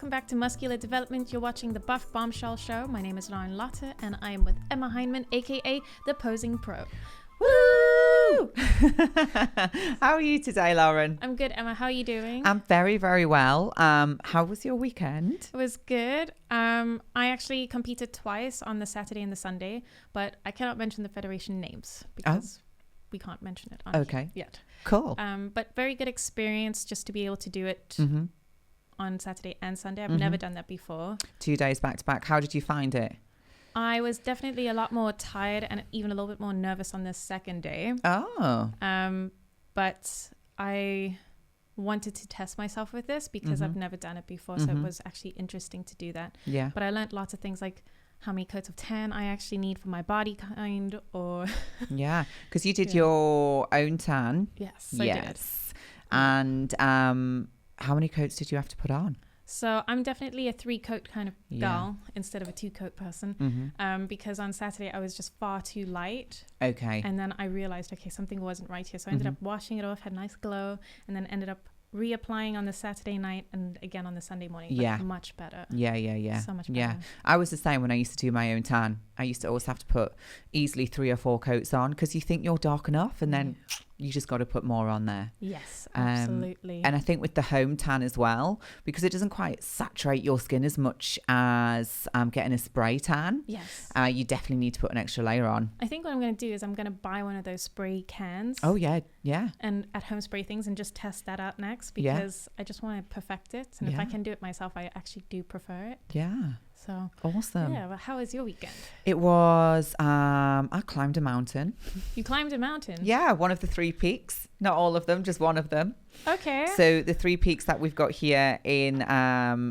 welcome back to Muscular Development. You're watching the Buff Bombshell show. My name is Lauren Lotte and I am with Emma Hyndman, aka the Posing Pro. Woo! How are you today, Lauren? I'm good, Emma. How are you doing? I'm very, very well. How was your weekend? It was good. I actually competed twice on the Saturday and the Sunday, but I cannot mention the federation names because we can't mention it on here yet. Cool. But very good experience just to be able to do it on Saturday and Sunday. I've never done that before. 2 days back to back. How did you find it? I was definitely a lot more tired and even a little bit more nervous on the second day. Oh. But I wanted to test myself with this because I've never done it before. So it was actually interesting to do that. Yeah. But I learned lots of things like how many coats of tan I actually need for my body kind or... Yeah, because you did your own tan. Yes, I did. And how many coats did you have to put on? So I'm definitely a 3-coat kind of gal instead of a 2-coat person because on Saturday I was just far too light. Okay. And then I realized, okay, something wasn't right here. So I ended up washing it off, had a nice glow, and then ended up reapplying on the Saturday night and again on the Sunday morning. Yeah. Much better. Yeah. So much better. Yeah. I was the same when I used to do my own tan. I used to always have to put easily 3 or 4 coats on because you think you're dark enough and then you just got to put more on there. Yes, absolutely. And I think with the home tan as well, because it doesn't quite saturate your skin as much as getting a spray tan. Yes. You definitely need to put an extra layer on. I think what I'm going to do is I'm going to buy one of those spray cans. Oh, yeah. And at home spray things and just test that out next because I just want to perfect it. And if I can do it myself, I actually do prefer it. Yeah. So awesome. Yeah. Well, how was your weekend? It was, I climbed a mountain. You climbed a mountain? Yeah. One of the 3 peaks. Not all of them, just one of them. Okay. So the 3 peaks that we've got here in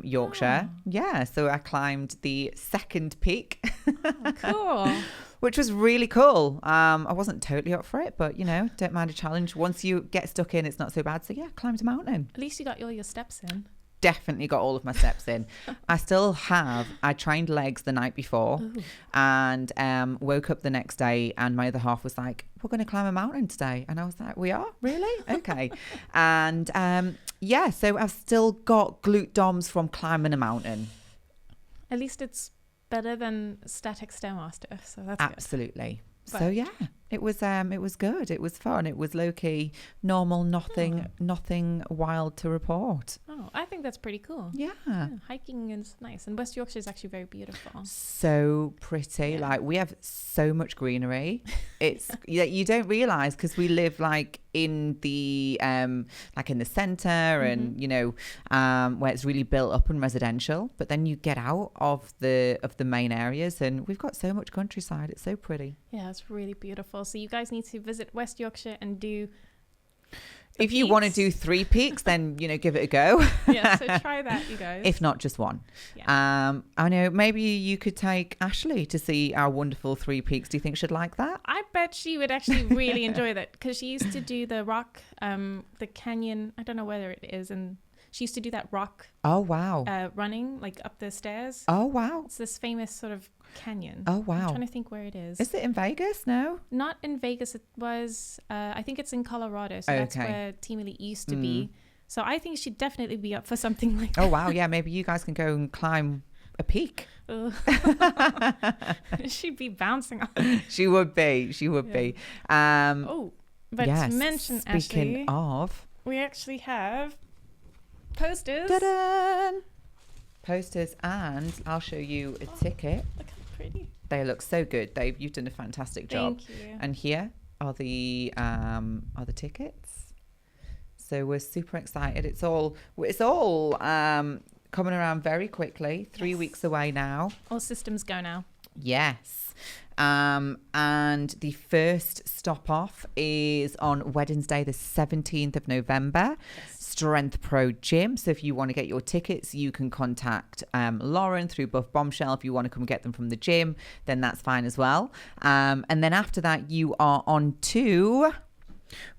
Yorkshire. Oh. Yeah. So I climbed the 2nd peak. Oh, cool. Which was really cool. I wasn't totally up for it, but don't mind a challenge. Once you get stuck in, it's not so bad. So yeah, climbed a mountain. At least you got all your steps in. Definitely got all of my steps in. I trained legs the night before. Ooh. And woke up the next day and my other half was like, we're going to climb a mountain today. And I was like, we are? Really? Okay. And so I've still got glute DOMs from climbing a mountain. At least it's better than static stairmaster. So that's absolutely. Good. So yeah, it was good. It was fun. It was low key, normal, nothing wild to report. Oh, I think that's pretty cool. Yeah. Hiking is nice, and West Yorkshire is actually very beautiful. So pretty. Yeah. Like we have so much greenery. It's you don't realize because we live like in the like in the center and where it's really built up and residential. But then you get out of the main areas and we've got so much countryside. It's so pretty. Yeah, it's really beautiful. So you guys need to visit West Yorkshire and do. If you want to do 3 peaks, then give it a go. Yeah, so try that, you guys. If not, just one. Yeah. I know maybe you could take Ashley to see our wonderful 3 peaks. Do you think she'd like that? I bet she would actually really enjoy that because she used to do the rock, the canyon. I don't know whether it is, and she used to do that rock. Oh wow! Running like up the stairs. Oh wow! It's this famous sort of canyon. Oh wow! I'm trying to think where it is. Is it in Vegas? No, not in Vegas. It was. I think it's in Colorado. So that's where Team Elite used to be. So I think she'd definitely be up for something like that. Oh wow! Yeah, maybe you guys can go and climb a peak. She'd be bouncing off. She would be. But to mention speaking Ashley, of, we actually have posters. Ta-da! Posters, and I'll show you a ticket. Look how pretty. They look so good. You've done a fantastic job. Thank you. And here are the tickets. So we're super excited. It's all coming around very quickly. 3 weeks away now. All systems go now. Yes. And the first stop off is on Wednesday, the 17th of November. Yes. Strength Pro Gym. So if you want to get your tickets, you can contact Lauren through Buff Bombshell. If you want to come get them from the gym, then that's fine as well. And then after that, you are on to...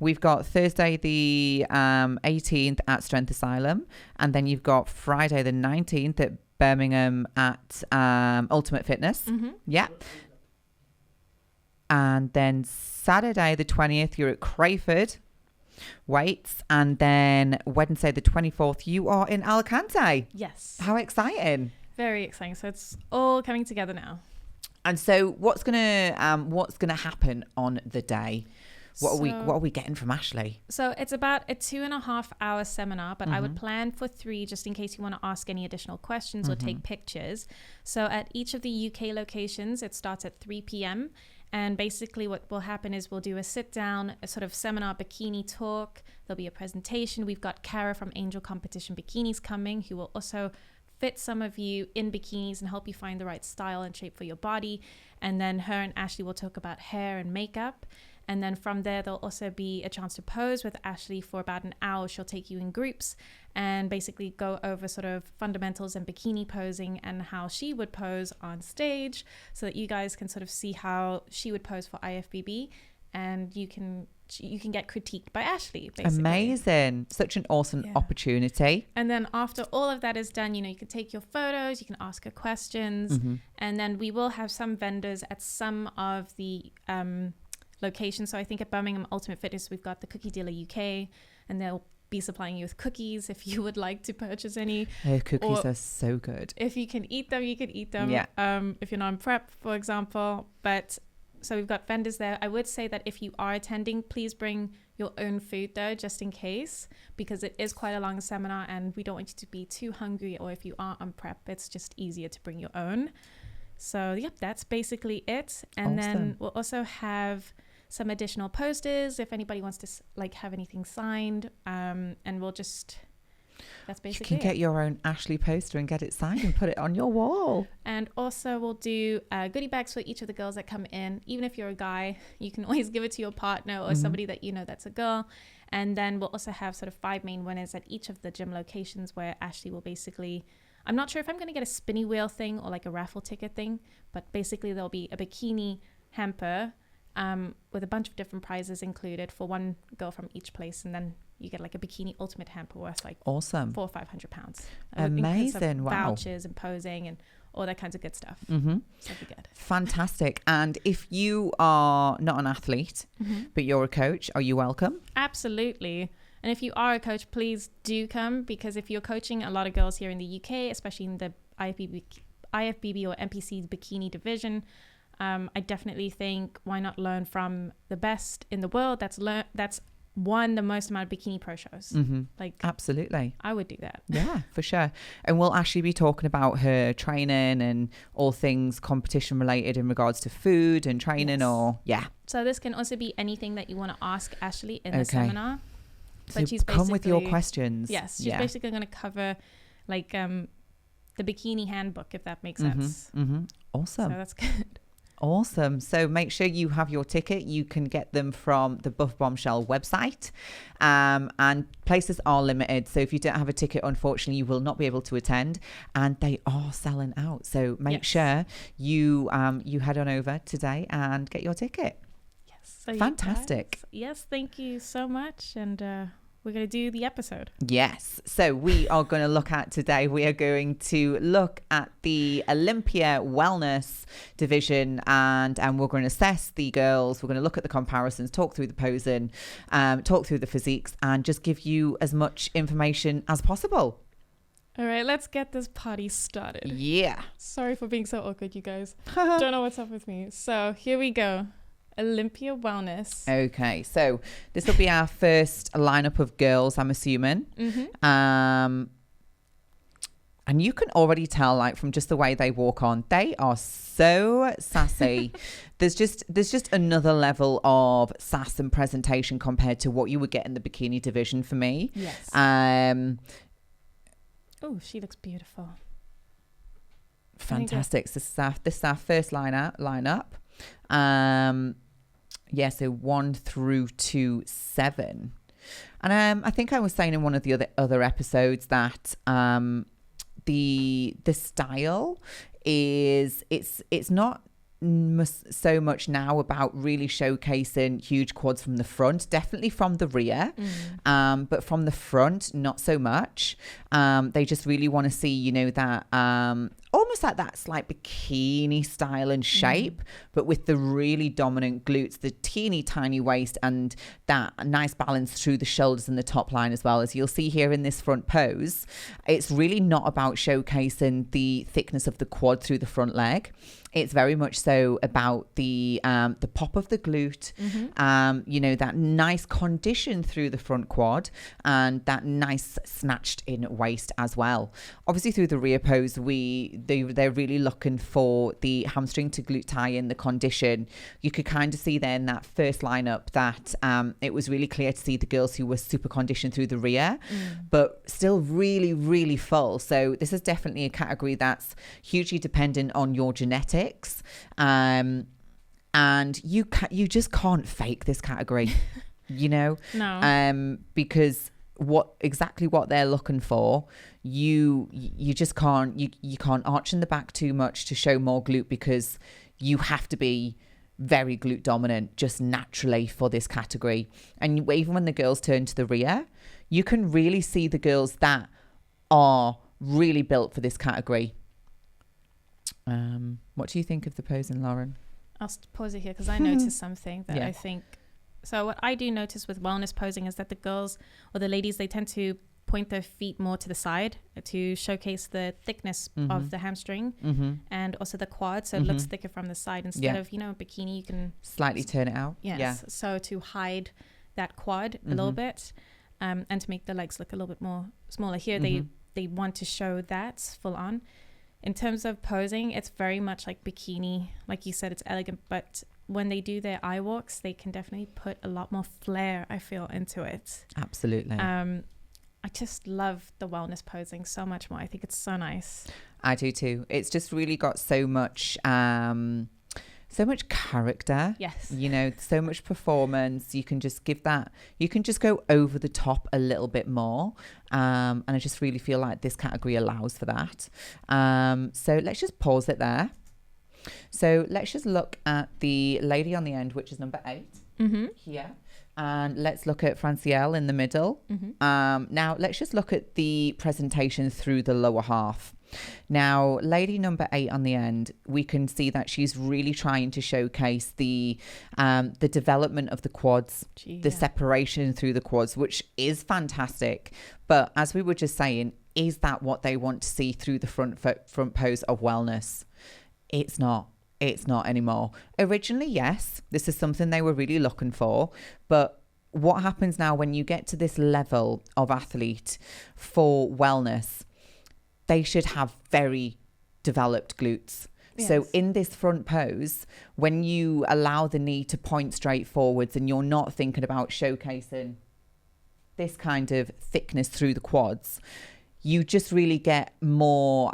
We've got Thursday the 18th at Strength Asylum, and then you've got Friday the 19th at Birmingham at Ultimate Fitness. Yeah. And then Saturday the 20th, you're at Crayford. weights. And then Wednesday the 24th, you are in Alicante. Yes. How exciting. Very exciting. So it's all coming together now. And so what's gonna happen on the day? What are we getting from Ashley? So it's about a 2.5 hour seminar, but I would plan for 3 just in case you want to ask any additional questions or take pictures. So at each of the UK locations, it starts at 3 p.m. And basically what will happen is we'll do a sit down, a sort of seminar bikini talk. There'll be a presentation. We've got Cara from Angel Competition Bikinis coming, who will also fit some of you in bikinis and help you find the right style and shape for your body. And then her and Ashley will talk about hair and makeup. And then from there, there'll also be a chance to pose with Ashley for about an hour. She'll take you in groups and basically go over sort of fundamentals and bikini posing and how she would pose on stage so that you guys can sort of see how she would pose for IFBB, and you can get critiqued by Ashley, basically. Amazing. Such an awesome opportunity. And then after all of that is done, you can take your photos, you can ask her questions, and then we will have some vendors at some of the locations. So I think at Birmingham Ultimate Fitness, we've got the Cookie Dealer UK, and they'll be supplying you with cookies if you would like to purchase any. Her cookies are so good. If you can eat them, you can eat them. Yeah. If you're not on prep, for example. But so we've got vendors there. I would say that if you are attending, please bring your own food though, just in case, because it is quite a long seminar and we don't want you to be too hungry, or if you are on prep, it's just easier to bring your own. So yep, that's basically it. And then we'll also have some additional posters if anybody wants to have anything signed, and we'll just, that's basically you can get your own Ashley poster and get it signed and put it on your wall. And also we'll do goodie bags for each of the girls that come in. Even if you're a guy, you can always give it to your partner or somebody that that's a girl. And then we'll also have sort of 5 main winners at each of the gym locations, where Ashley will basically, I'm not sure if I'm going to get a spinny wheel thing or like a raffle ticket thing, but basically there'll be a bikini hamper with a bunch of different prizes included for one girl from each place, and then you get like a bikini ultimate hamper worth like awesome £400 or £500. Amazing. Wow. Vouchers and posing and all that kinds of good stuff. So it'll be good. Fantastic. And if you are not an athlete but you're a coach, are you welcome? Absolutely. And if you are a coach, please do come, because if you're coaching a lot of girls here in the UK, especially in the IFBB or NPC bikini division, I definitely think, why not learn from the best in the world that's won the most amount of bikini pro shows. Absolutely, I would do that. Yeah, for sure. And we'll actually be talking about her training and all things competition related in regards to food and training. So this can also be anything that you want to ask Ashley in the seminar. But so come with your questions. Yes, she's basically going to cover the bikini handbook, if that makes sense. Awesome. So that's good. Awesome. So make sure you have your ticket. You can get them from the Buff Bombshell website, and places are limited. So if you don't have a ticket, unfortunately, you will not be able to attend, and they are selling out. So make sure you head on over today and get your ticket. Yes. So fantastic. Yes. Thank you so much. And, we're going to do the episode. Yes. So we are going to look at today, we are going to look at the Olympia wellness division, and we're going to assess the girls. We're going to look at the comparisons, talk through the posing, talk through the physiques, and just give you as much information as possible. All right, let's get this party started. Yeah. Sorry for being so awkward, you guys. Don't know what's up with me. So here we go. Olympia wellness. Okay, so this will be our first lineup of girls, I'm assuming. And you can already tell, from just the way they walk on, they are so sassy. There's just another level of sass and presentation compared to what you would get in the bikini division for me. Yes. Oh, she looks beautiful. Fantastic. So this is our first lineup. So 1 through to 7. And I think I was saying in one of the other episodes that the style is it's not so much now about really showcasing huge quads from the front, definitely from the rear, but from the front not so much. They just really want to see that almost almost like that slight bikini style and shape, but with the really dominant glutes, the teeny tiny waist, and that nice balance through the shoulders and the top line as well. As you'll see here in this front pose, it's really not about showcasing the thickness of the quad through the front leg. It's very much so about the pop of the glute, you know, that nice condition through the front quad and that nice snatched in waist as well. Obviously through the rear pose, they're really looking for the hamstring to glute tie in, the condition. You could kind of see there in that first lineup that it was really clear to see the girls who were super conditioned through the rear, but still really, really full. So this is definitely a category that's hugely dependent on your genetics. And you just can't fake this category, you know, because what they're looking for, you just can't, you can't arch in the back too much to show more glute, because you have to be very glute dominant just naturally for this category. And even when the girls turn to the rear, you can really see the girls that are really built for this category. What do you think of the posing, Lauren? I'll pause it here because I noticed something that I think. So what I do notice with wellness posing is that the girls or the ladies, they tend to point their feet more to the side to showcase the thickness of the hamstring and also the quad, so it looks thicker from the side instead of, you know, bikini, you can slightly turn it out. So to hide that quad a little bit and to make the legs look a little bit more smaller. Here they want to show that full on. In terms of posing, it's very much like bikini. Like you said, it's elegant, but when they do their eye walks, they can definitely put a lot more flair, I feel, into it. Absolutely. I just love the wellness posing so much more. I think it's so nice. I do too. It's just really got so much character. Yes. You know, so much performance. You can just give that, you can just go over the top a little bit more. And I just really feel like this category allows for that. So let's just pause it there. So let's just look at the lady on the end, which is number 8 here. And let's look at Francielle in the middle. Now let's just look at the presentation through the lower half. Now, lady number 8 on the end, we can see that she's really trying to showcase the development of the quads, the separation through the quads, which is fantastic. But as we were just saying, is that what they want to see through the front pose of wellness? It's not. It's not anymore. Originally, yes, this is something they were really looking for. But what happens now when you get to this level of athlete for wellness? They should have very developed glutes. Yes. So in this front pose, when you allow the knee to point straight forwards and you're not thinking about showcasing this kind of thickness through the quads, you just really get more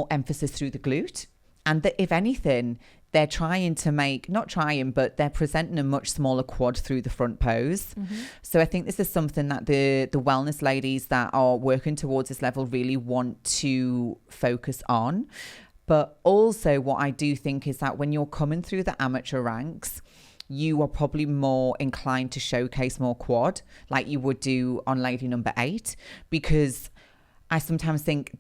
emphasis through the glute. And that, if anything, they're trying to but they're presenting a much smaller quad through the front pose. So I think this is something that the wellness ladies that are working towards this level really want to focus on. But also what I do think is that when you're coming through the amateur ranks, you are probably more inclined to showcase more quad like you would do on lady number 8, because I sometimes think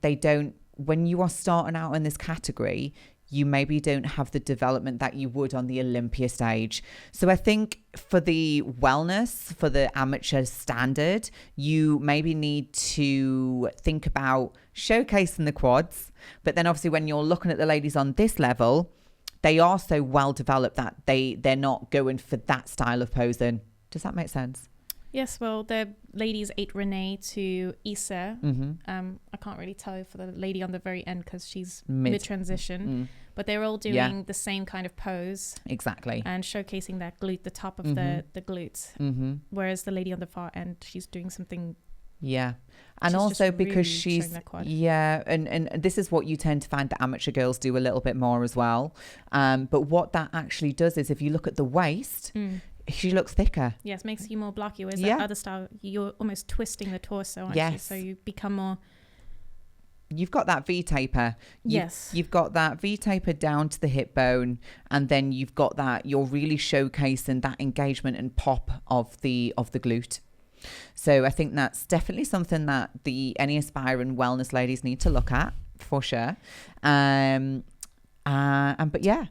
when you are starting out in this category, you maybe don't have the development that you would on the Olympia stage. So I think for the wellness, for the amateur standard, you maybe need to think about showcasing the quads. But then obviously when you're looking at the ladies on this level, they are so well developed that they're not going for that style of posing. Does that make sense? Yes, well, the ladies 8 Renee to Issa. I can't really tell for the lady on the very end because she's mid-transition. But they're all doing the same kind of pose. Exactly. And showcasing that glute, the top of the glutes. Whereas the lady on the far end, she's doing something. Yeah. And also because she's, and this is what you tend to find the amateur girls do a little bit more as well. But what that actually does is if you look at the waist, she looks thicker. Yes, makes you more blocky. Whereas that other style, you're almost twisting the torso, aren't you? So you become more... You've got that V-taper. You've got that V-taper down to the hip bone, and then you've got that, you're really showcasing that engagement and pop of the glute. So I think that's definitely something that any aspiring wellness ladies need to look at. for sure. But yeah.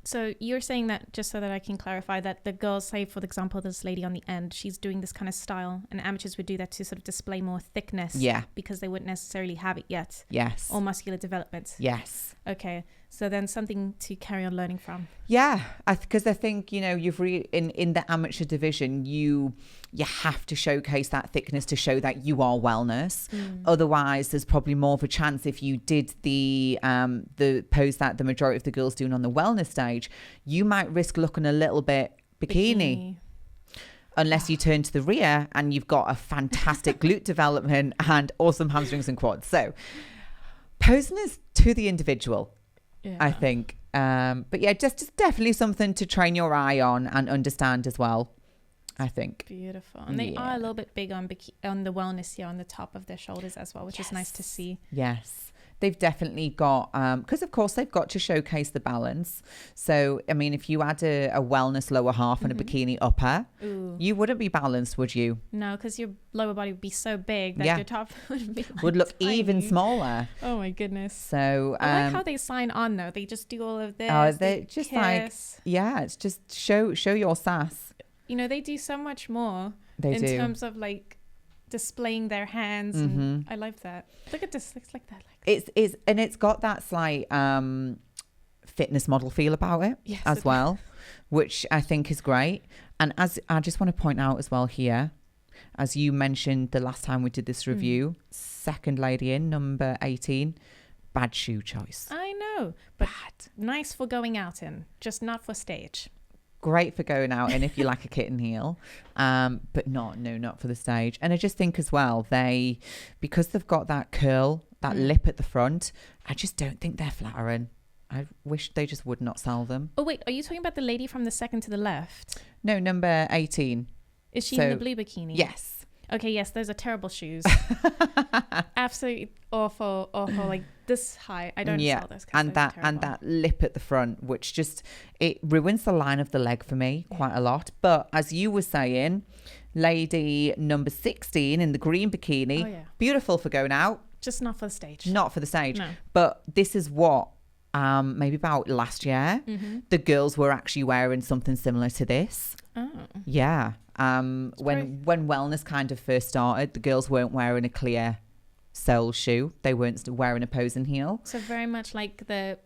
So you're saying that, just so that I can clarify, that the girls, say for example this lady on the end, she's doing this kind of style, and amateurs would do that to sort of display more thickness, because they wouldn't necessarily have it yet, or muscular development. Okay, so then something to carry on learning from. Because I think, you know, you've in the amateur division, you have to showcase that thickness to show that you are wellness. Otherwise, there's probably more of a chance if you did the pose that the majority of the girls doing on the wellness stage, you might risk looking a little bit bikini. Unless you turn to the rear and you've got a fantastic glute development and awesome hamstrings and quads. So posing is to the individual, I think. But yeah, just definitely something to train your eye on and understand as well, I think. Beautiful. And they are a little bit big on the wellness here on the top of their shoulders as well, which is nice to see. They've definitely got, because of course they've got to showcase the balance. So, I mean, if you had a wellness lower half and a bikini upper, you wouldn't be balanced, would you? No, because your lower body would be so big that your top would look tiny. Even smaller. Oh my goodness. So, I like how they sign on though. They just do all of this. Oh, they just kiss. It's just show your sass. You know, they do so much more in terms of like displaying their hands, and I love that. Look at this, it's like that. It's got that slight fitness model feel about it as well, which I think is great. And as I just want to point out as well here, as you mentioned the last time we did this review, second lady in, number 18, bad shoe choice. I know, but nice for going out in, just not for stage. Great for going out and if you like a kitten heel, but not for the stage. And I just think as well, because they've got that curl, that lip at the front, I just don't think they're flattering. I wish they just would not sell them. Oh wait, are you talking about the lady from the second to the left? No, number 18. Is she in the blue bikini? Yes. Okay, yes, those are terrible shoes. Absolutely awful, like this high. I don't sell those. And that lip at the front, which just, it ruins the line of the leg for me quite a lot. But as you were saying, lady number 16 in the green bikini, beautiful for going out. Just not for the stage. Not for the stage. No. But this is what, maybe about last year, the girls were actually wearing something similar to this. Oh. Yeah. When wellness kind of first started, the girls weren't wearing a clear sole shoe. They weren't wearing a posing heel. So very much like the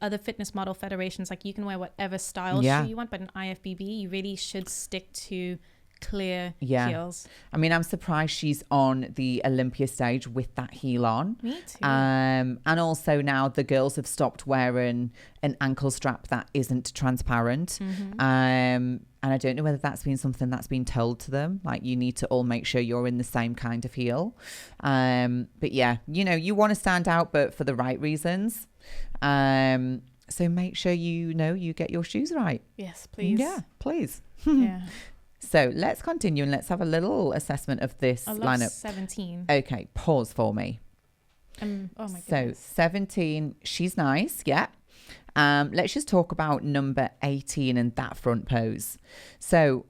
other fitness model federations, like you can wear whatever style shoe you want, but in IFBB, you really should stick to clear heels. I mean, I'm surprised she's on the Olympia stage with that heel on. Me too. And also now the girls have stopped wearing an ankle strap that isn't transparent. And I don't know whether that's been something that's been told to them, like you need to all make sure you're in the same kind of heel. But yeah, you know, you want to stand out, but for the right reasons. So make sure you get your shoes right. Yes, please. Yeah, please. Yeah. So let's continue and let's have a little assessment of this lineup. 17. Okay, pause for me. Oh my goodness. So 17, she's nice, yeah. Let's just talk about number 18 and that front pose. So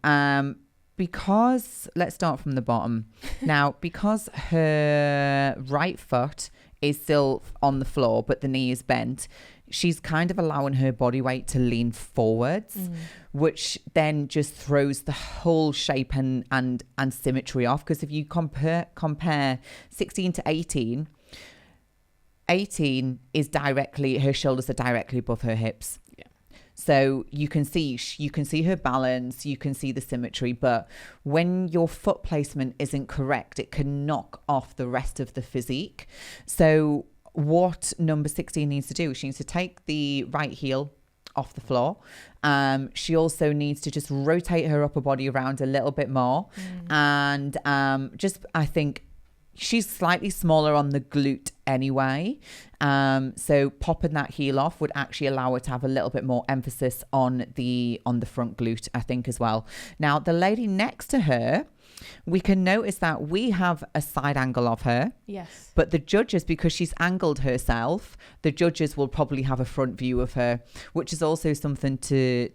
because, let's start from the bottom. Now, because her right foot is still on the floor, but the knee is bent, she's kind of allowing her body weight to lean forwards, which then just throws the whole shape and symmetry off. Because if you compare 16 to 18 is her shoulders are directly above her hips. Yeah. So you can see her balance, you can see the symmetry, but when your foot placement isn't correct, it can knock off the rest of the physique. So what number 16 needs to do, she needs to take the right heel off the floor. She also needs to just rotate her upper body around a little bit more. And I think she's slightly smaller on the glute anyway. So popping that heel off would actually allow her to have a little bit more emphasis on the front glute, I think, as well. Now, the lady next to her, We can notice that we have a side angle of her. Yes. But the judges, because she's angled herself, the judges will probably have a front view of her, which is also something to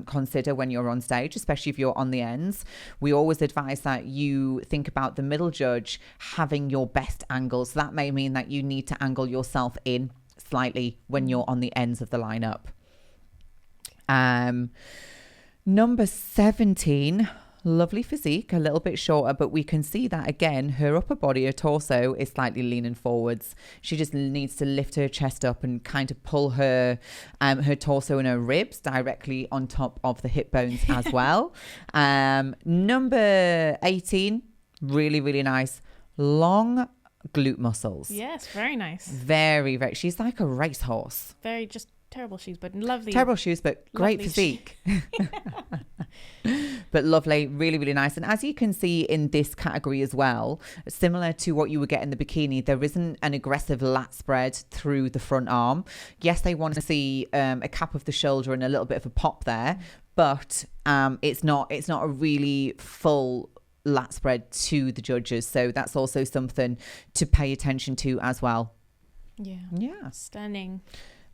consider when you're on stage, especially if you're on the ends. We always advise that you think about the middle judge having your best angle. So that may mean that you need to angle yourself in slightly when you're on the ends of the lineup. Number 17, lovely physique, a little bit shorter, but we can see that again, her upper body, her torso is slightly leaning forwards. She just needs to lift her chest up and kind of pull her torso and her ribs directly on top of the hip bones as well. Number 18, really, really nice. Long glute muscles. Yes, very nice. Very, very. She's like a racehorse. Very just terrible shoes, but lovely. Terrible shoes, but great physique. But lovely, really, really nice. And as you can see in this category as well, similar to what you would get in the bikini, there isn't an aggressive lat spread through the front arm. Yes, they want to see a cap of the shoulder and a little bit of a pop there, but it's not a really full lat spread to the judges. So that's also something to pay attention to as well. Yeah. Stunning.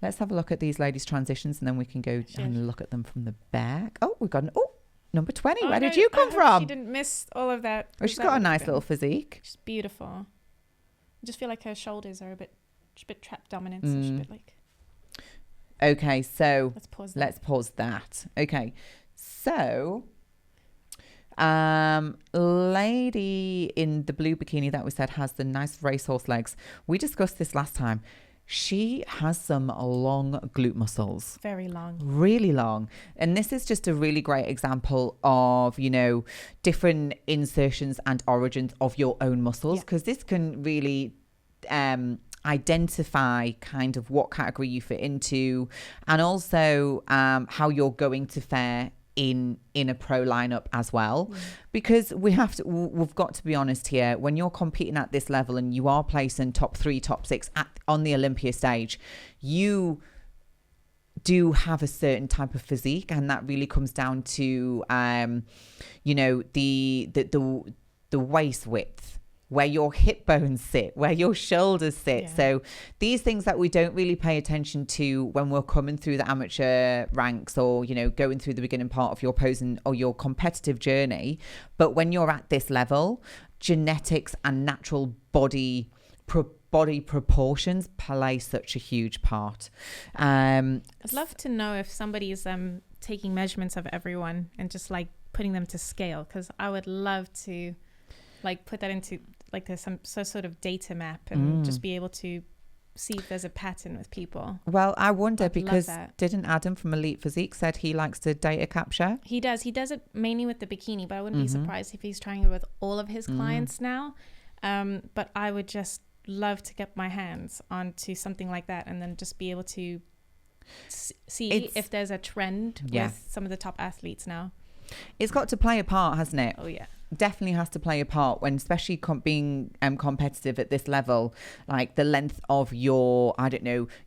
Let's have a look at these ladies' transitions and then we can go and look at them from the back. Oh, we've got number 20. Where did you come from? She didn't miss all of that. Oh, she's got a nice little physique. She's beautiful. I just feel like her shoulders are a bit trap dominant. So she's a bit like... Okay, so let's pause that. Okay, so... lady in the blue bikini that we said has the nice racehorse legs. We discussed this last time. She has some long glute muscles. Very long. Really long. And this is just a really great example of, different insertions and origins of your own muscles, because this can really identify kind of what category you fit into, and also how you're going to fare in a pro lineup as well. Because we've got to be honest here, when you're competing at this level and you are placing top 3, top 6 on the Olympia stage, you do have a certain type of physique, and that really comes down to the waist width, where your hip bones sit, where your shoulders sit. So these things that we don't really pay attention to when we're coming through the amateur ranks, or, going through the beginning part of your posing or your competitive journey. But when you're at this level, genetics and natural body proportions play such a huge part. I'd love to know if somebody's taking measurements of everyone and just like putting them to scale, because I would love to like put that into like there's some sort of data map and just be able to see if there's a pattern with people. Well, I wonder, because didn't Adam from Elite Physique said he likes to data capture? He does it mainly with the bikini, but I wouldn't be surprised if he's trying it with all of his clients now. But I would just love to get my hands onto something like that, and then just be able to see if there's a trend with some of the top athletes now. It's got to play a part, hasn't it? Oh yeah, definitely has to play a part when, especially being competitive at this level. Like the length of your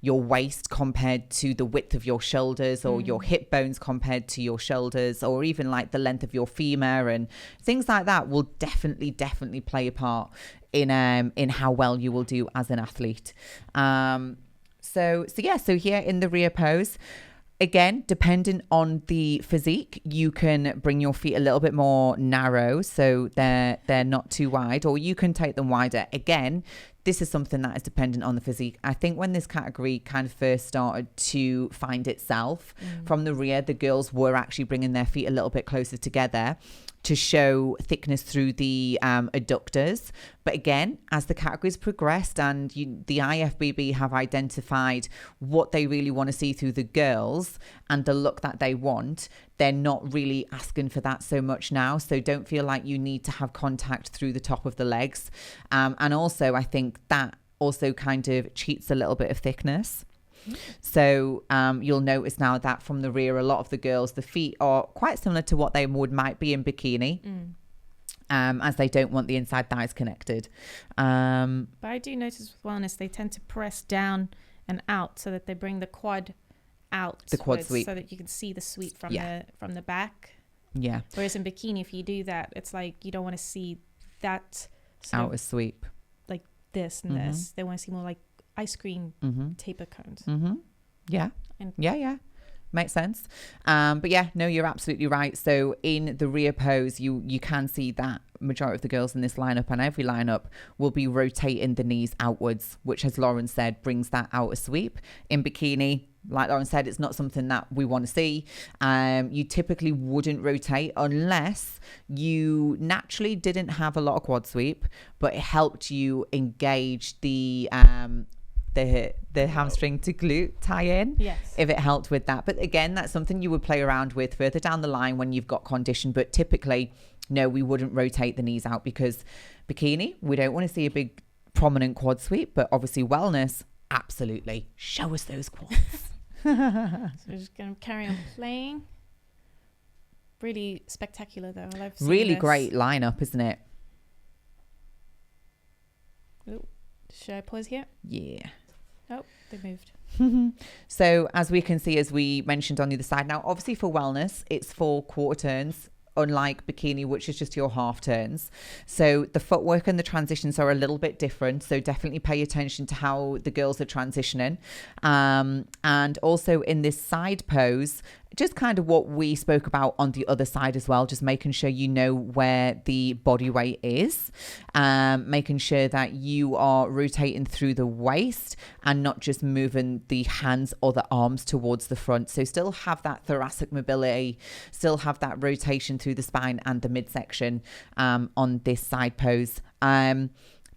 waist compared to the width of your shoulders, or your hip bones compared to your shoulders, or even like the length of your femur, and things like that will definitely play a part in how well you will do as an athlete. So here in the rear pose, again, depending on the physique, you can bring your feet a little bit more narrow so they're not too wide, or you can take them wider. Again, this is something that is dependent on the physique. I think when this category kind of first started to find itself from the rear, the girls were actually bringing their feet a little bit closer together to show thickness through the adductors. But again, as the categories progressed and the IFBB have identified what they really want to see through the girls and the look that they want, they're not really asking for that so much now. So don't feel like you need to have contact through the top of the legs. And also, I think that also kind of cheats a little bit of thickness. So you'll notice now that from the rear, a lot of the girls, the feet are quite similar to what they might be in bikini, as they don't want the inside thighs connected. But I do notice with wellness, they tend to press down and out so that they bring the quad out. The quad sweep. So that you can see the sweep from the back. Yeah. Whereas in bikini, if you do that, it's like you don't want to see that outer sweep. Like this and this. They want to see more like ice cream taper cones. Yeah. Yeah. Makes sense. But yeah, no, you're absolutely right. So in the rear pose, you can see that majority of the girls in this lineup and every lineup will be rotating the knees outwards, which, as Lauren said, brings that outer sweep. In bikini, like Lauren said, it's not something that we want to see. You typically wouldn't rotate unless you naturally didn't have a lot of quad sweep, but it helped you engage the hamstring to glute tie-in. Yes. If it helped with that. But again, that's something you would play around with further down the line when you've got condition. But typically, no, we wouldn't rotate the knees out because bikini, we don't want to see a big prominent quad sweep. But obviously wellness, absolutely. Show us those quads. So we're just going to carry on playing. Really spectacular though. I love seeing really this. Great lineup, isn't it? Ooh. Should I pause here? Yeah. Oh, they moved. So as we can see, as we mentioned on the other side, now obviously for wellness, it's for quarter turns, unlike bikini, which is just your half turns. So the footwork and the transitions are a little bit different. So definitely pay attention to how the girls are transitioning. And also in this side pose, just kind of what we spoke about on the other side as well, just making sure you know where the body weight is, making sure that you are rotating through the waist and not just moving the hands or the arms towards the front. So still have that thoracic mobility, still have that rotation through the spine and the midsection on this side pose.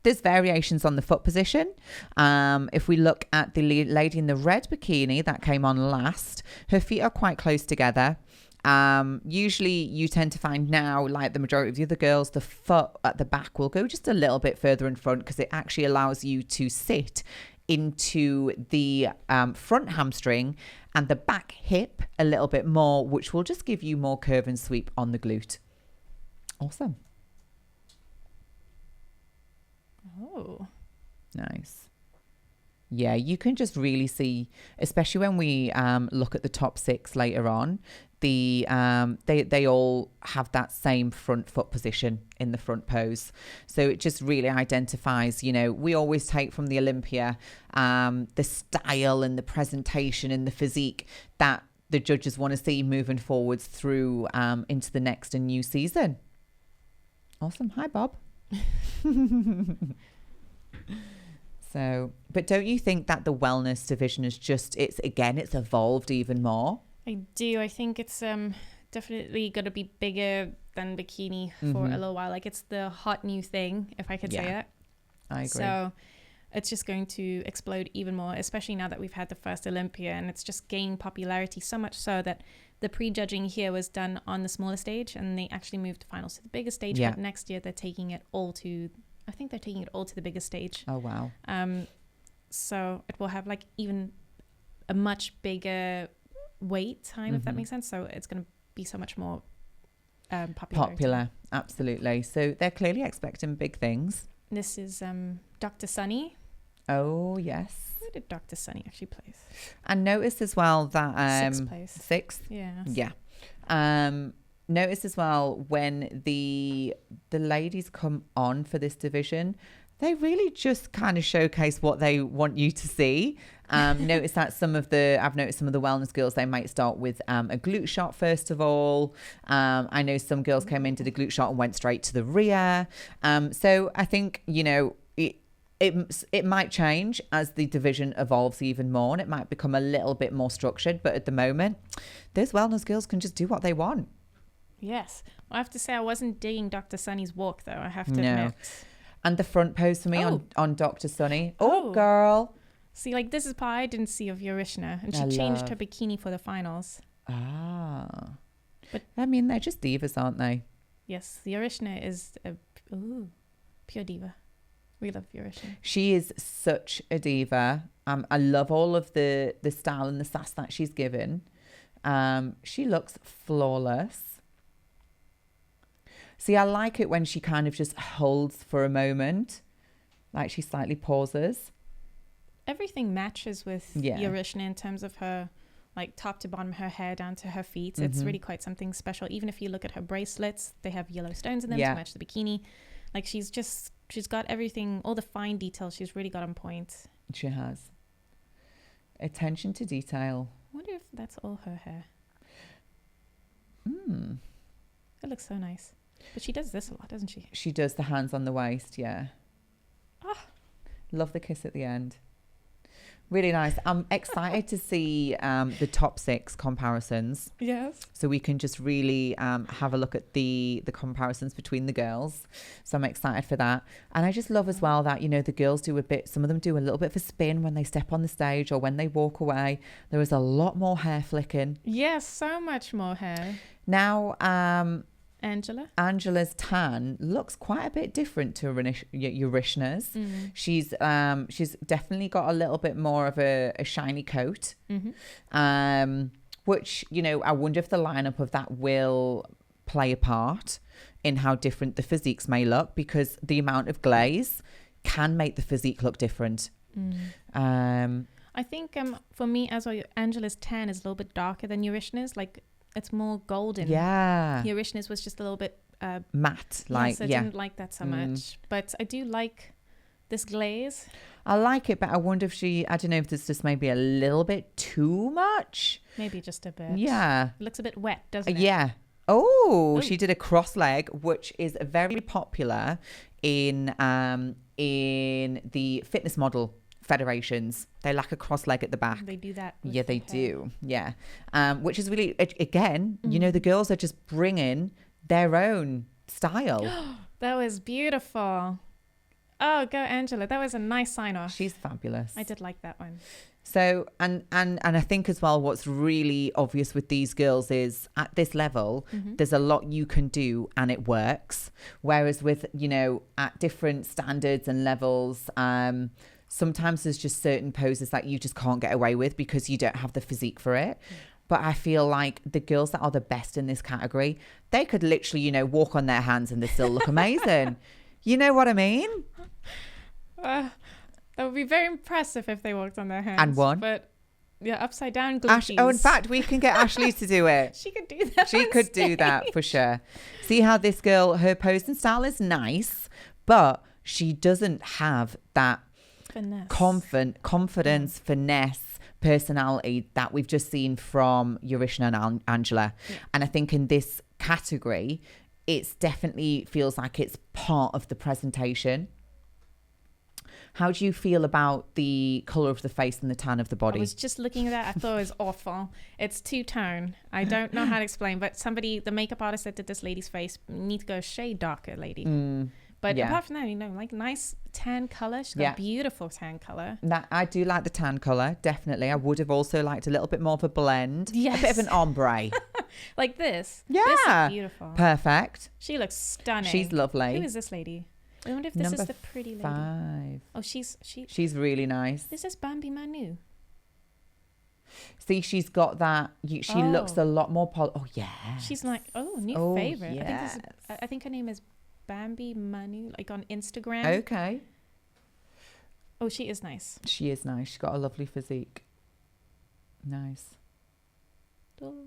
There's variations on the foot position. If we look at the lady in the red bikini that came on last, her feet are quite close together. Usually you tend to find now, like the majority of the other girls, the foot at the back will go just a little bit further in front because it actually allows you to sit into the front hamstring and the back hip a little bit more, which will just give you more curve and sweep on the glute. Awesome. Oh, nice. Yeah, you can just really see, especially when we look at the top 6 later on, they all have that same front foot position in the front pose. So it just really identifies, we always take from the Olympia the style and the presentation and the physique that the judges want to see moving forwards through into the next and new season. Awesome. Hi, Bob. So, but don't you think that the wellness division is it's evolved even more? I do. I think it's definitely going to be bigger than bikini for a little while. Like it's the hot new thing, if I could say it. I agree. So it's just going to explode even more, especially now that we've had the first Olympia, and it's just gaining popularity so much so that the pre-judging here was done on the smaller stage, and they actually moved the finals to the bigger stage. But next year they're taking it all to the bigger stage. Oh wow. So it will have like even a much bigger wait time, if that makes sense. So it's going to be so much more popular. Absolutely. So they're clearly expecting big things. This is Dr. Sunny. Oh yes. Where did Dr. Sunny actually place? And notice as well that 6th place. 6th. Yeah. Notice as well when the ladies come on for this division, they really just kind of showcase what they want you to see. Notice that I've noticed some of the wellness girls, they might start with a glute shot first of all. I know some girls came into the glute shot and went straight to the rear. So I think, it might change as the division evolves even more, and it might become a little bit more structured. But at the moment, those wellness girls can just do what they want. Yes. Well, I have to say I wasn't digging Dr. Sunny's walk, though. I have to admit. And the front pose for me on Dr. Sunny. Oh, girl. See, like this is part I didn't see of Yorkshire, and she changed her bikini for the finals. Ah. But I mean, they're just divas, aren't they? Yes. Yorkshire is a pure diva. We love Yorkshire. She is such a diva. I love all of the style and the sass that she's given. She looks flawless. See, I like it when she kind of just holds for a moment, like she slightly pauses. Everything matches with Yorkshire in terms of her like top to bottom, her hair down to her feet. It's really quite something special. Even if you look at her bracelets, they have yellow stones in them to match the bikini. Like she's got everything, all the fine details she's really got on point. She has. Attention to detail. I wonder if that's all her hair. It looks so nice. But she does this a lot, doesn't she? She does the hands on the waist, yeah. Love the kiss at the end. Really nice. I'm excited to see the top 6 comparisons. Yes. So we can just really have a look at the comparisons between the girls. So I'm excited for that. And I just love as well that, you know, the girls do some of them do a little bit of a spin when they step on the stage or when they walk away. There is a lot more hair flicking. Yes, so much more hair. Now, Angela's tan looks quite a bit different to Yorishna's. She's definitely got a little bit more of a shiny coat, which, you know, I wonder if the lineup of that will play a part in how different the physiques may look, because the amount of glaze can make the physique look different. I think for me as well, Angela's tan is a little bit darker than Yorishna's. Like, it's more golden. Yeah. Yorishna's was just a little bit matte. I didn't like that so much. But I do like this glaze. I like it, but I wonder if I don't know if this just maybe a little bit too much. Maybe just a bit. Yeah. It looks a bit wet, doesn't it? Yeah. Oh, she did a cross leg, which is very popular in the fitness model federations. They lack a cross leg at the back. They do that. Yeah, they do. Yeah. Which is really, again, you know, the girls are just bringing their own style. That was beautiful. Oh, go Angela. That was a nice sign off. She's fabulous. I did like that one. So, and I think as well, what's really obvious with these girls is at this level, there's a lot you can do and it works. Whereas with, you know, at different standards and levels, sometimes there's just certain poses that you just can't get away with because you don't have the physique for it. But I feel like the girls that are the best in this category, they could literally, you know, walk on their hands and they still look amazing. You know what I mean? That would be very impressive if they walked on their hands. And won. But yeah, upside down glutes. In fact, we can get Ashley to do it. She could do that. She could do that for sure. See how this girl, her pose and style is nice, but she doesn't have that confidence, finesse, personality that we've just seen from Yorishna and Angela. And I think in this category, it definitely feels like it's part of the presentation. How do you feel about the colour of the face and the tan of the body? I was just looking at that. I thought it was awful. It's two-tone. I don't know how to explain, but the makeup artist that did this lady's face, need to go a shade darker, lady. But apart from that, you know, like nice tan colour. She's got beautiful tan colour. I do like the tan colour, definitely. I would have also liked a little bit more of a blend. Yes. A bit of an ombre. Like this. Yeah. This is beautiful. Perfect. She looks stunning. She's lovely. Who is this lady? I wonder if this is the pretty lady. 5. Oh, she's really nice. This is Bambi Manu. See, she's got that. She looks a lot more. Oh yeah. She's like new favorite. Yes. I think her name is Bambi Manu, like on Instagram. Okay. Oh, she is nice. She is nice. She's got a lovely physique. Nice. Oh.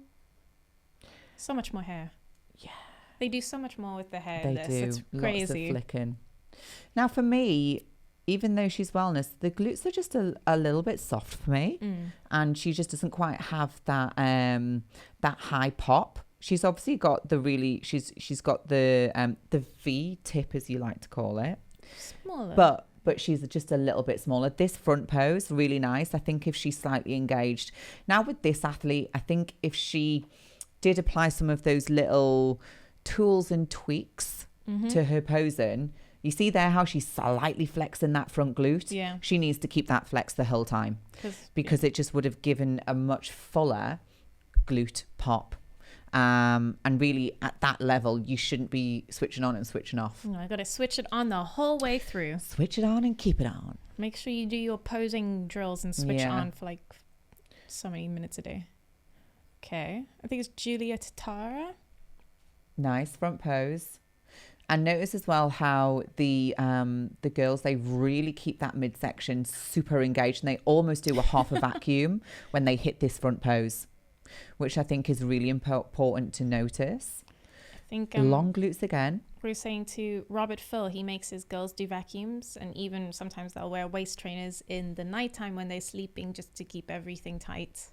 So much more hair. Yeah. They do so much more with the hair. They do. It's crazy. Lots of flicking. Now, for me, even though she's wellness, the glutes are just a little bit soft for me, and she just doesn't quite have that that high pop. She's obviously got she's got the V tip, as you like to call it, smaller, but she's just a little bit smaller. This front pose really nice. I think if she's slightly engaged now with this athlete, I think if she did apply some of those little tools and tweaks to her posing, you see there how she's slightly flexing that front glute. Yeah, she needs to keep that flex the whole time because it just would have given a much fuller glute pop. And really at that level you shouldn't be switching on and switching off. No, I gotta switch it on the whole way through. Switch it on and keep it on. Make sure you do your posing drills and switch on for like so many minutes a day. Okay, I think it's Julia Tatara. Nice front pose. And notice as well how the girls, they really keep that midsection super engaged, and they almost do a half a vacuum when they hit this front pose, which I think is really important to notice. I think long glutes again. We're saying to Robert Phil, he makes his girls do vacuums, and even sometimes they'll wear waist trainers in the nighttime when they're sleeping just to keep everything tight.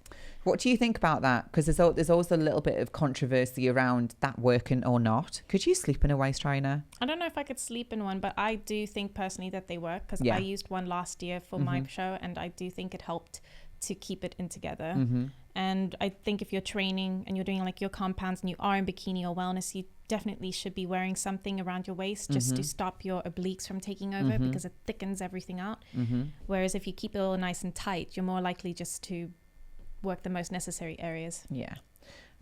What do you think about that? Because there's always a little bit of controversy around that working or not. Could you sleep in a waist trainer? I don't know if I could sleep in one, but I do think personally that they work, because I used one last year for my show, and I do think it helped to keep it in together. And I think if you're training and you're doing like your compounds and you are in bikini or wellness, you definitely should be wearing something around your waist just to stop your obliques from taking over, because it thickens everything out. Whereas if you keep it all nice and tight, you're more likely just to work the most necessary areas. Yeah,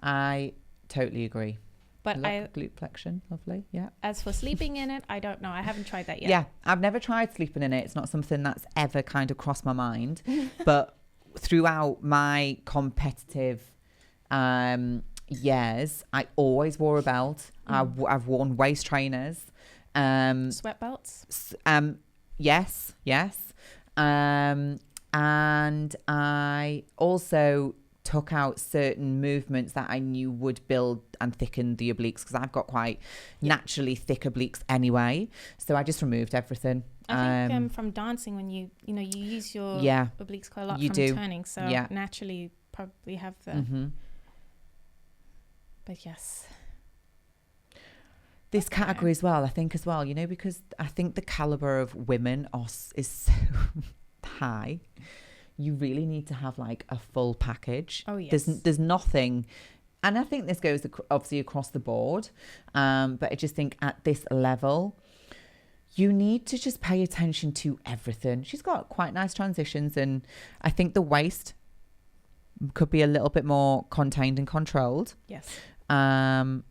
I totally agree. But glute flexion, lovely. Yeah. As for sleeping in it, I don't know. I haven't tried that yet. Yeah, I've never tried sleeping in it. It's not something that's ever kind of crossed my mind. But throughout my competitive years, I always wore a belt. I've worn waist trainers. Sweat belts? Yes. And I also took out certain movements that I knew would build and thicken the obliques, because I've got quite naturally thick obliques anyway. So I just removed everything. I think from dancing, when you use your obliques quite a lot from turning, so naturally probably have the. But yes, this category as well, I think as well, because I think the caliber of women is so high. You really need to have like a full package. Oh yes. There's nothing, and I think this goes obviously across the board. But I just think at this level, you need to just pay attention to everything. She's got quite nice transitions, and I think the waist could be a little bit more contained and controlled. Yes. Because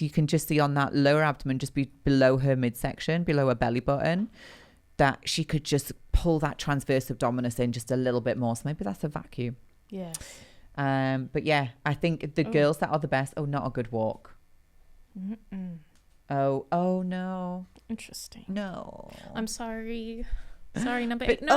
you can just see on that lower abdomen, just be below her midsection, below her belly button, that she could just pull that transverse abdominis in just a little bit more. So maybe that's a vacuum. Yes. But yeah, I think the girls that are the best. Oh, not a good walk. Mm-mm. Oh no. Interesting. No. I'm sorry. Sorry, number 8. But, No.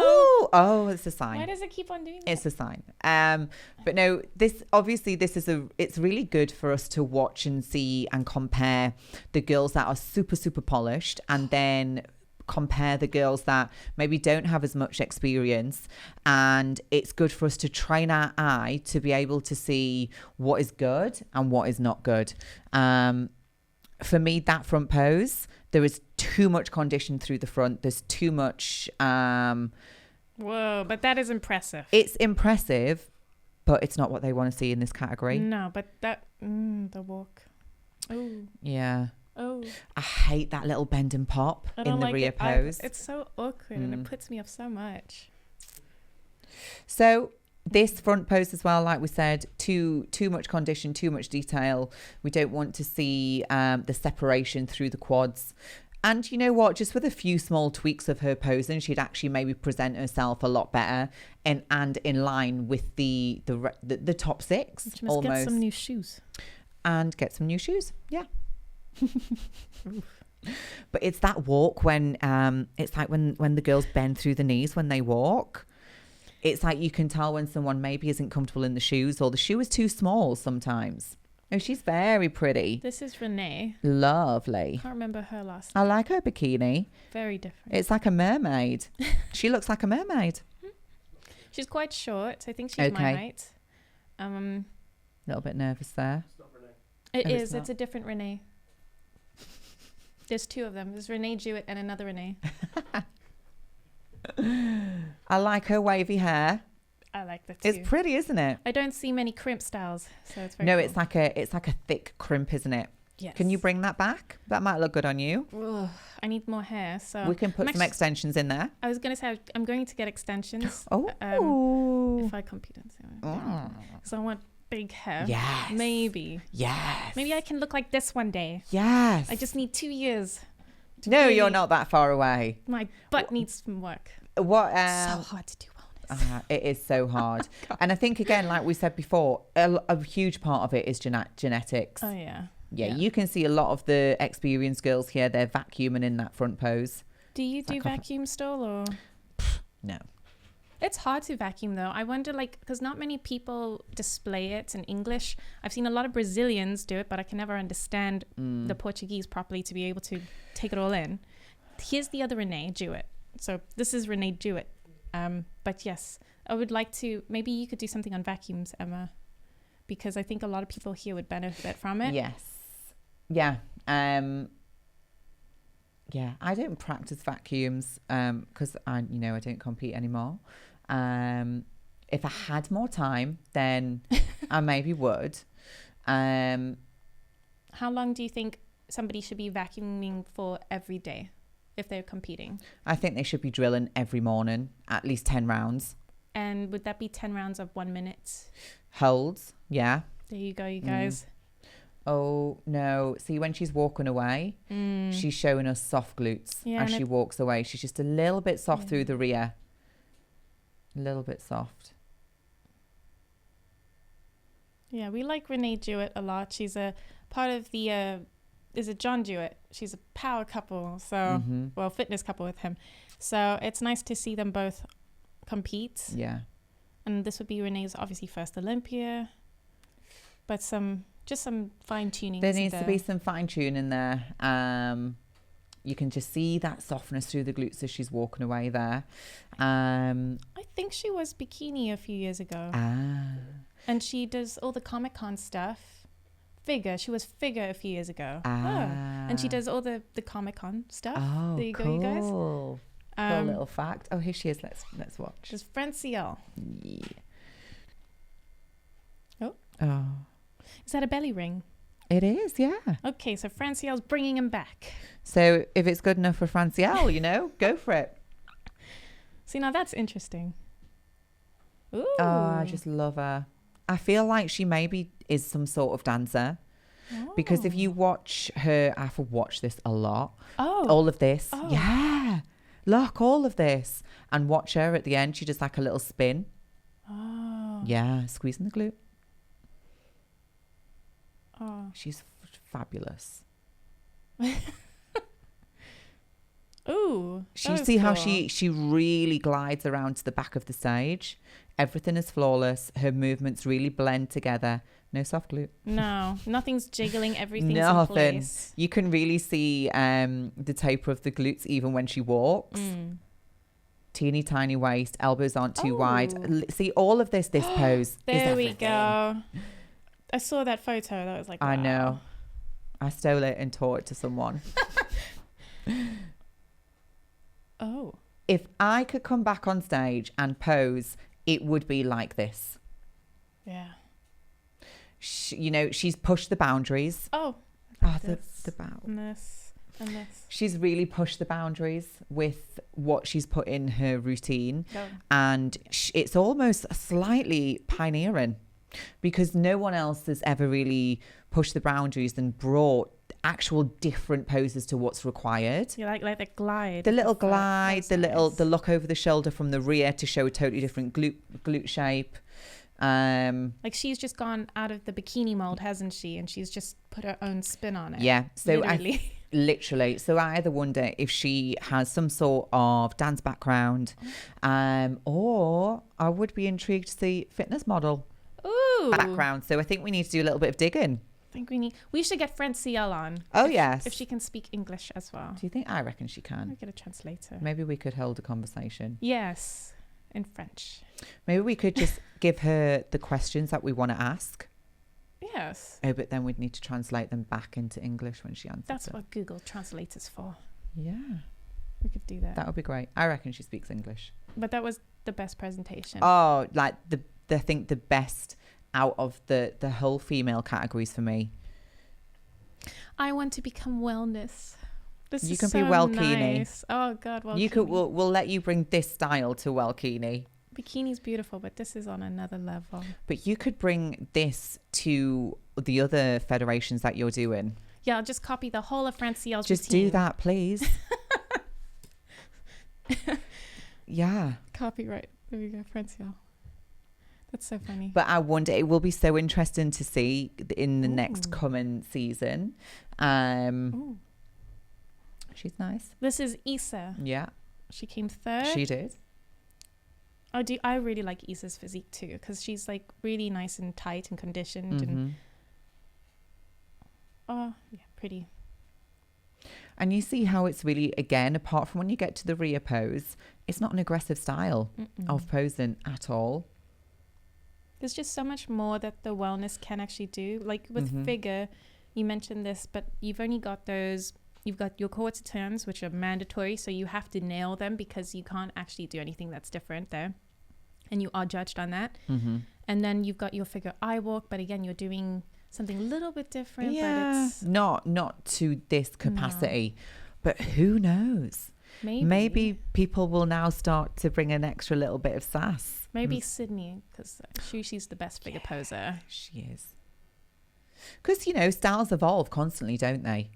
Oh, it's a sign. Why does it keep on doing that? It's a sign. But no, it's really good for us to watch and see and compare the girls that are super, super polished, and then compare the girls that maybe don't have as much experience. And it's good for us to train our eye to be able to see what is good and what is not good. For me, that front pose, there is too much condition through the front. There's too much. Whoa, but that is impressive. It's impressive, but it's not what they want to see in this category. No, but that, the walk. Oh. Yeah. Oh. I hate that little bend and pop in the rear pose. It's so awkward and it puts me off so much. So this front pose as well, like we said, too much condition, too much detail. We don't want to see the separation through the quads. And you know what? Just with a few small tweaks of her posing, she'd actually maybe present herself a lot better and in line with the top 6. She must get some new shoes. And get some new shoes. Yeah. But it's that walk when it's like when the girls bend through the knees when they walk. It's like you can tell when someone maybe isn't comfortable in the shoes, or the shoe is too small sometimes. Oh, she's very pretty. This is Renee. Lovely. Can't remember her last name. I like her bikini. Very different. It's like a mermaid. She looks like a mermaid. She's quite short. I think she's my height. A little bit nervous there. It's not Renee. It is. It's a different Renee. There's 2 of them. There's Renee Jewett and another Renee. I like her wavy hair. I like that too. It's pretty, isn't it? I don't see many crimp styles, so it's very cool. It's like a thick crimp, isn't it? Yes. Can you bring that back? That might look good on you. Ugh, I need more hair, so we can put some extensions in there. I was going to say I'm going to get extensions. Oh. If I compete in so I want big hair. Yes. Maybe. Yes. Maybe I can look like this one day. Yes. I just need 2 years. No, you're not that far away. My butt needs some work. What? So hard to do wellness. It is so hard. And I think, again, like we said before, a huge part of it is genetics. Oh, yeah. Yeah, you can see a lot of the experienced girls here. They're vacuuming in that front pose. Do you do vacuum still or? No. It's hard to vacuum though. I wonder, like, because not many people display it in English. I've seen a lot of Brazilians do it, but I can never understand the Portuguese properly to be able to take it all in. Here's the other Renee Jewett. So this is Renee Jewett. But yes, I would like to, maybe you could do something on vacuums, Emma, because I think a lot of people here would benefit from it. Yes. Yeah. Yeah, I don't practice vacuums because I don't compete anymore. If I had more time, then I maybe would. How long do you think somebody should be vacuuming for every day if they're competing? I think they should be drilling every morning, at least 10 rounds. And would that be 10 rounds of 1 minute? Holds, yeah. There you go, you guys. Oh, no. See, when she's walking away, she's showing us soft glutes as she walks away. She's just a little bit soft through the rear. A little bit soft. Yeah, we like Renee Jewett a lot. She's a part of the, is it John Jewett? She's a power couple, so, well, fitness couple with him. So it's nice to see them both compete. Yeah. And this would be Renee's, obviously, first Olympia. But just some fine tuning. There needs to be some fine tuning there. You can just see that softness through the glutes as she's walking away there. I think she was bikini a few years ago. And she does all the Comic-Con stuff. She was figure a few years ago. And she does all the Comic-Con stuff. There you go, you guys. Cool little fact. Oh, here she is. Let's watch. She's Francielle. Yeah. Oh. Is that a belly ring? It is, yeah. Okay, so Francielle's bringing him back. So if it's good enough for Francielle, go for it. See, now that's interesting. Ooh. Oh, I just love her. I feel like she maybe is some sort of dancer. Because if you watch her, I have watched this a lot. All of this. Yeah. Look, all of this. And watch her at the end. She does like a little spin. Yeah, squeezing the glute. She's fabulous. Ooh. You see how she really glides around to the back of the stage. Everything is flawless. Her movements really blend together. No soft glute. No, nothing's jiggling. Everything's in place. You can really see the taper of the glutes even when she walks. Teeny tiny waist. Elbows aren't too wide. See, all of this pose. There we go. I saw that photo. That was like, wow. I know. I stole it and taught it to someone. If I could come back on stage and pose, it would be like this. Yeah. She's pushed the boundaries. The boundaries. And this. She's really pushed the boundaries with what she's put in her routine. And it's almost slightly pioneering. Because no one else has ever really pushed the boundaries and brought actual different poses to what's required. You like the glide. The little glide, the look over the shoulder from the rear to show a totally different glute shape. Like she's just gone out of the bikini mold, hasn't she? And she's just put her own spin on it. Yeah. So literally. So I either wonder if she has some sort of dance background, or I would be intrigued to see fitness model. Background. So I think we need to do a little bit of digging. We should get Francielle on. Yes. If she can speak English as well. Do you think? I reckon she can. We get a translator. Maybe we could hold a conversation. Yes. In French. Maybe we could just give her the questions that we want to ask. Yes. But then we'd need to translate them back into English when she answers. That's what Google Translate is for. Yeah. We could do that. That would be great. I reckon she speaks English. But that was the best presentation. Like I think the best out of the whole female categories for me. I want to become wellness. You can be welkini. Nice. Oh God, welkini. You could. We'll let you bring this style to welkini. Bikini's beautiful, but this is on another level. But you could bring this to the other federations that you're doing. Yeah, I'll just copy the whole of Francielle's Just routine. do that, please. Yeah. Copyright. There we go, Francielle. That's so funny. But I wonder, it will be so interesting to see in the next coming season. She's nice. This is Issa. Yeah. She came third. She did. I really like Issa's physique too, because she's like really nice and tight and conditioned and pretty. And you see how it's really, again, apart from when you get to the rear pose, it's not an aggressive style of posing at all. There's just so much more that the wellness can actually do. Like with figure, you mentioned this, but you've only got you've got your quarter turns, which are mandatory. So you have to nail them because you can't actually do anything that's different there. And you are judged on that. And then you've got your figure eye walk, but again, you're doing something a little bit different. Yeah, but it's not to this capacity, but who knows? Maybe people will now start to bring an extra little bit of sass. Maybe Sydney, because she's the best figure poser. She is. Because, styles evolve constantly, don't they?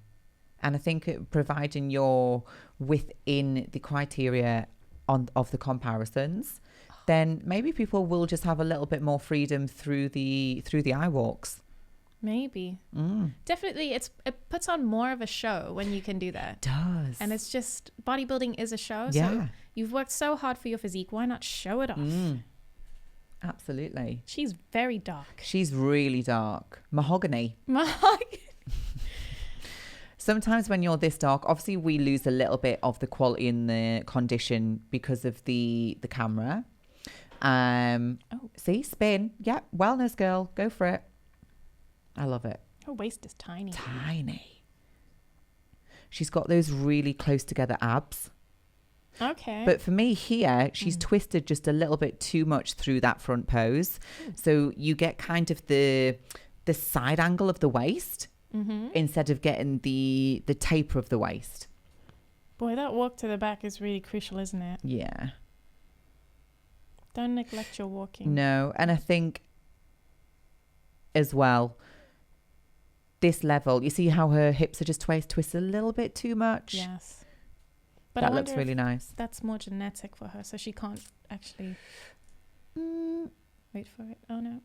And I think providing you're within the criteria of the comparisons, then maybe people will just have a little bit more freedom through the eye walks. Maybe. Definitely, it puts on more of a show when you can do that. It does. And it's just, bodybuilding is a show. Yeah. So you've worked so hard for your physique. Why not show it off? Absolutely. She's very dark. She's really dark. Mahogany. Sometimes when you're this dark, obviously we lose a little bit of the quality and the condition because of the camera. See, spin. Yep, wellness girl. Go for it. I love it. Her waist is tiny. Tiny. She's got those really close together abs. Okay. But for me here, she's twisted just a little bit too much through that front pose. So you get kind of the side angle of the waist instead of getting the taper of the waist. Boy, that walk to the back is really crucial, isn't it? Yeah. Don't neglect your walking. No. And I think as well, this level, you see how her hips are just twisted a little bit too much? Yes. But that looks really nice. That's more genetic for her, so she can't actually wait for it. Oh no.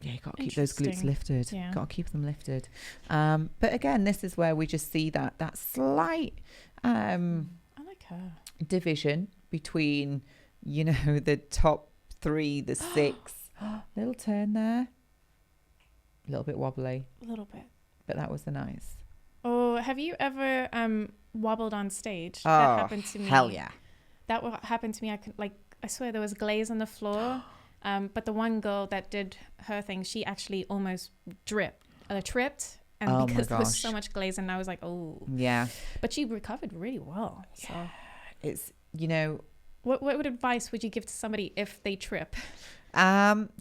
Yeah, you got to keep those glutes lifted. Yeah. Got to keep them lifted. But again, this is where we just see that slight I like her division between, the top 3, the 6. Little turn there. A little bit wobbly. A little bit. But that was nice. Oh, have you ever wobbled on stage? Oh, that happened to me. Hell yeah. That happened to me. I swear there was glaze on the floor. But the one girl that did her thing, she actually almost tripped. And because there was so much glaze, and I was like, oh. Yeah. But she recovered really well. So yeah. It's, What advice would you give to somebody if they trip?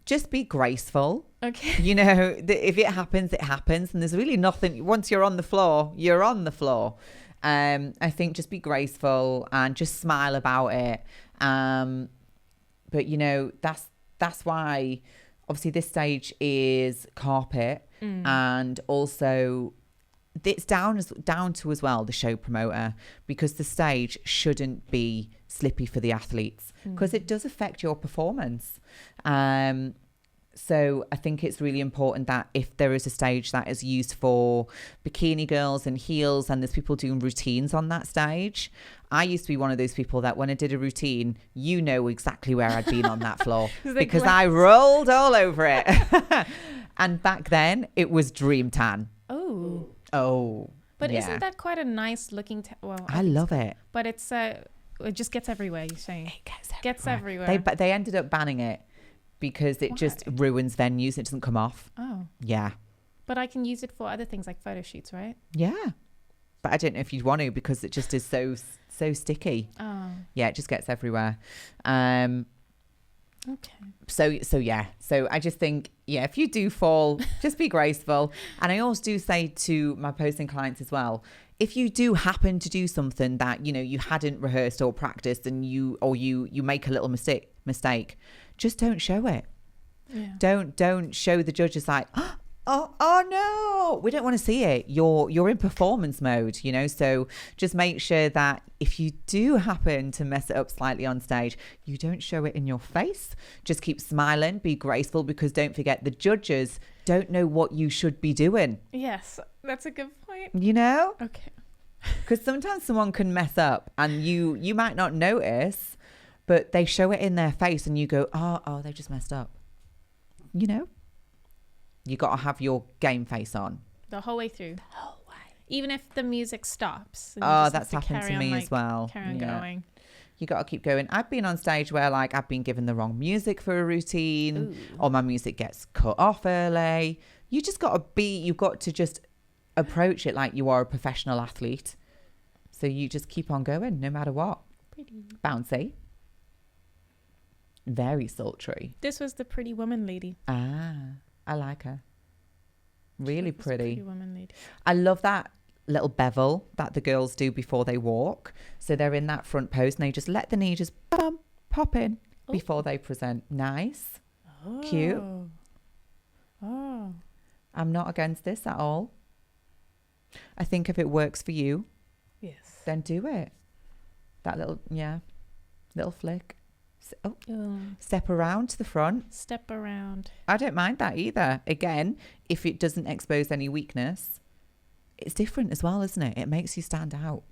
Just be graceful. Okay. If it happens, it happens. And there's really nothing, once you're on the floor, you're on the floor. I think just be graceful and just smile about it. But that's why obviously this stage is carpet, and also it's down to as well the show promoter, because the stage shouldn't be slippy for the athletes, because it does affect your performance. So I think it's really important that if there is a stage that is used for bikini girls and heels, and there's people doing routines on that stage, I used to be one of those people that when I did a routine, exactly where I'd been on that floor because I rolled all over it. And back then it was dream tan. Oh. But isn't that quite a nice looking I love it. But it's it just gets everywhere, you're saying. It gets everywhere. They ended up banning it because it just ruins venues. It doesn't come off. Oh. Yeah. But I can use it for other things like photo shoots, right? Yeah. But I don't know if you'd want to, because it just is so sticky. Oh. Yeah, it just gets everywhere. Okay. So yeah. So I just think, if you do fall, just be graceful. And I also do say to my posing clients as well, if you do happen to do something that, you hadn't rehearsed or practiced, and you make a little mistake, just don't show it. Yeah. Don't show the judges like, Oh no, we don't want to see it. You're in performance mode, you know, so just make sure that if you do happen to mess it up slightly on stage, you don't show it in your face. Just keep smiling, be graceful, because don't forget, the judges don't know what you should be doing. Yes, that's a good point. You know? Okay. Because sometimes someone can mess up and you might not notice, but they show it in their face and you go, oh, they just messed up. You know? You got to have your game face on the whole way through. The whole way. Even if the music stops. That's happened to me as well. Carry on going. You got to keep going. I've been on stage where like I've been given the wrong music for a routine, or my music gets cut off early. You just got to you've got to just approach it like you are a professional athlete. So you just keep on going no matter what. Pretty. Bouncy. Very sultry. This was the Pretty Woman lady. I like her. Really pretty. Pretty Woman lady. I love that little bevel that the girls do before they walk. So they're in that front pose and they just let the knee just pop in before they present. Nice. Cute. I'm not against this at all. I think if it works for you, yes, then do it. That little flick. Step around to the front. Step around. I don't mind that either. Again, if it doesn't expose any weakness, it's different as well, isn't it? It makes you stand out.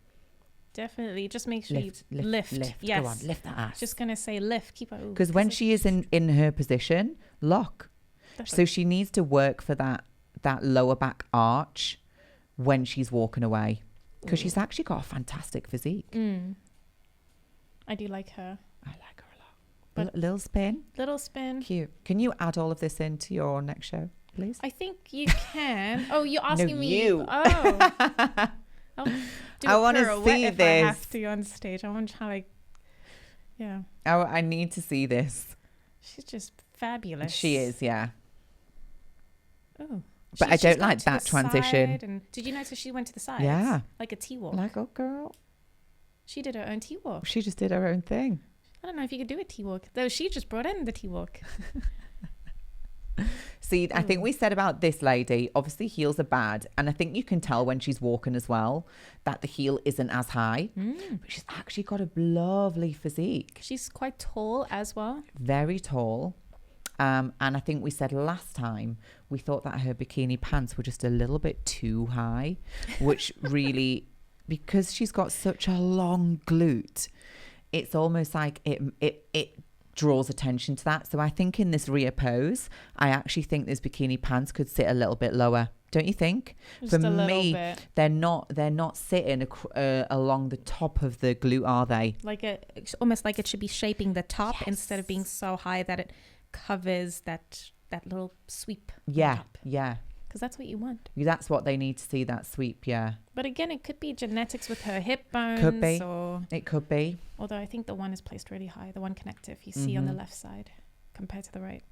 Definitely. Just make sure you lift. Yes. Go on, lift that ass. Just going to say lift. Keep it. Because when she is in her position, lock. So she needs to work for that lower back arch when she's walking away. Because she's actually got a fantastic physique. I do like her. I like her a lot. But little spin. Cute. Can you add all of this into your next show, please? I think you can. Oh, you're asking me. You. Oh. I'll do I want to see if this. I have to on stage. I want to try, yeah. I need to see this. She's just fabulous. She is, yeah. Oh. But I don't like that transition. And did you notice she went to the side? Yeah. Like a T-walk. Like, oh, girl. She did her own T-walk. She just did her own thing. I don't know if you could do a T-walk. Though she just brought in the T-walk. See, I think we said about this lady, obviously heels are bad. And I think you can tell when she's walking as well that the heel isn't as high. But she's actually got a lovely physique. She's quite tall as well. Very tall. And I think we said last time, we thought that her bikini pants were just a little bit too high, which really, because she's got such a long glute, it's almost like it draws attention to that. So I think in this rear pose, I actually think this bikini pants could sit a little bit lower. Don't you think? Just For a little me, bit. they're not sitting along the top of the glute, are they? It's almost like it should be shaping the top instead of being so high that it covers that little sweep. Yeah. Because that's what you want. That's what they need to see, that sweep, yeah. But again, it could be genetics with her hip bones. Could be. Or, it could be. Although I think the one is placed really high, the one connective you see on the left side compared to the right.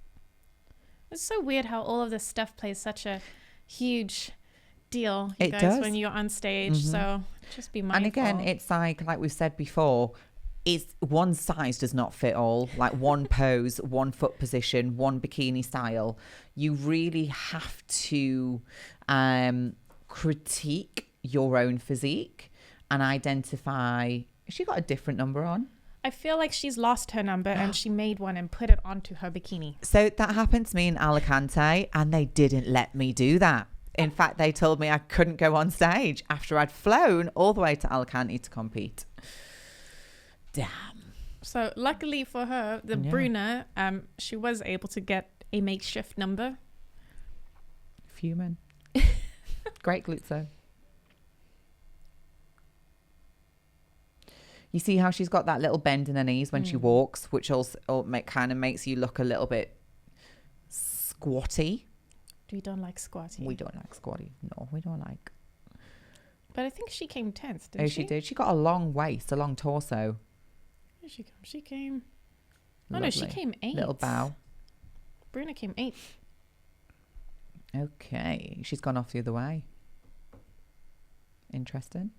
It's so weird how all of this stuff plays such a huge deal, you guys, does. when you're on stage. So just be mindful. And again, it's like we've said before, it's one size does not fit all. Like one pose, one foot position, one bikini style. You really have to critique your own physique and identify. Has she got a different number on? I feel like she's lost her number and she made one and put it onto her bikini. So that happened to me in Alicante and they didn't let me do that. In fact, they told me I couldn't go on stage after I'd flown all the way to Alicante to compete. Damn. So luckily for her, the Bruna, she was able to get a makeshift number. Fuming. Great glutes though. You see how she's got that little bend in her knees when she walks, which also kind of makes you look a little bit squatty. We don't like squatty. We don't like squatty. No, we don't like. But I think she came 10th, didn't she? Oh, she did. She got a long waist, a long torso. Here she comes. She came... Lovely. Oh, no, she came 8th. Little bow. Bruna came 8th. Okay. She's gone off the other way. Interesting.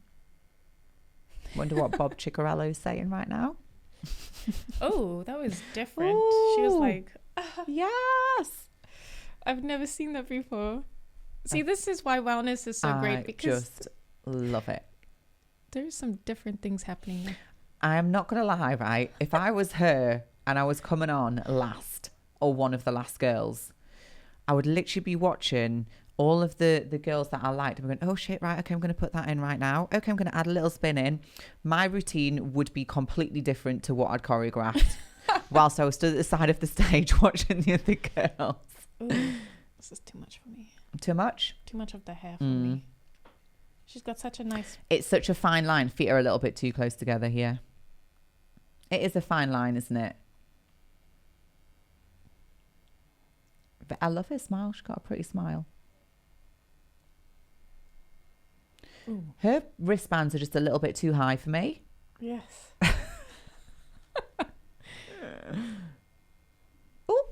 Wonder what Bob Ciccarello's saying right now. Oh, that was different. Ooh. She was like... Yes. I've never seen that before. See, this is why wellness is so great, because just love it. There's some different things happening there. I'm not going to lie, right? If I was her and I was coming on last or one of the last girls, I would literally be watching all of the girls that I liked. I'm going, oh shit, right, okay, I'm going to put that in right now. Okay, I'm going to add a little spin in. My routine would be completely different to what I'd choreographed whilst I was stood at the side of the stage watching the other girls. Ooh, this is too much for me. Too much? Too much of the hair for me. She's got such a nice... It's such a fine line. Feet are a little bit too close together here. It is a fine line, isn't it? But I love her smile. She's got a pretty smile. Ooh. Her wristbands are just a little bit too high for me. Yes. Oh,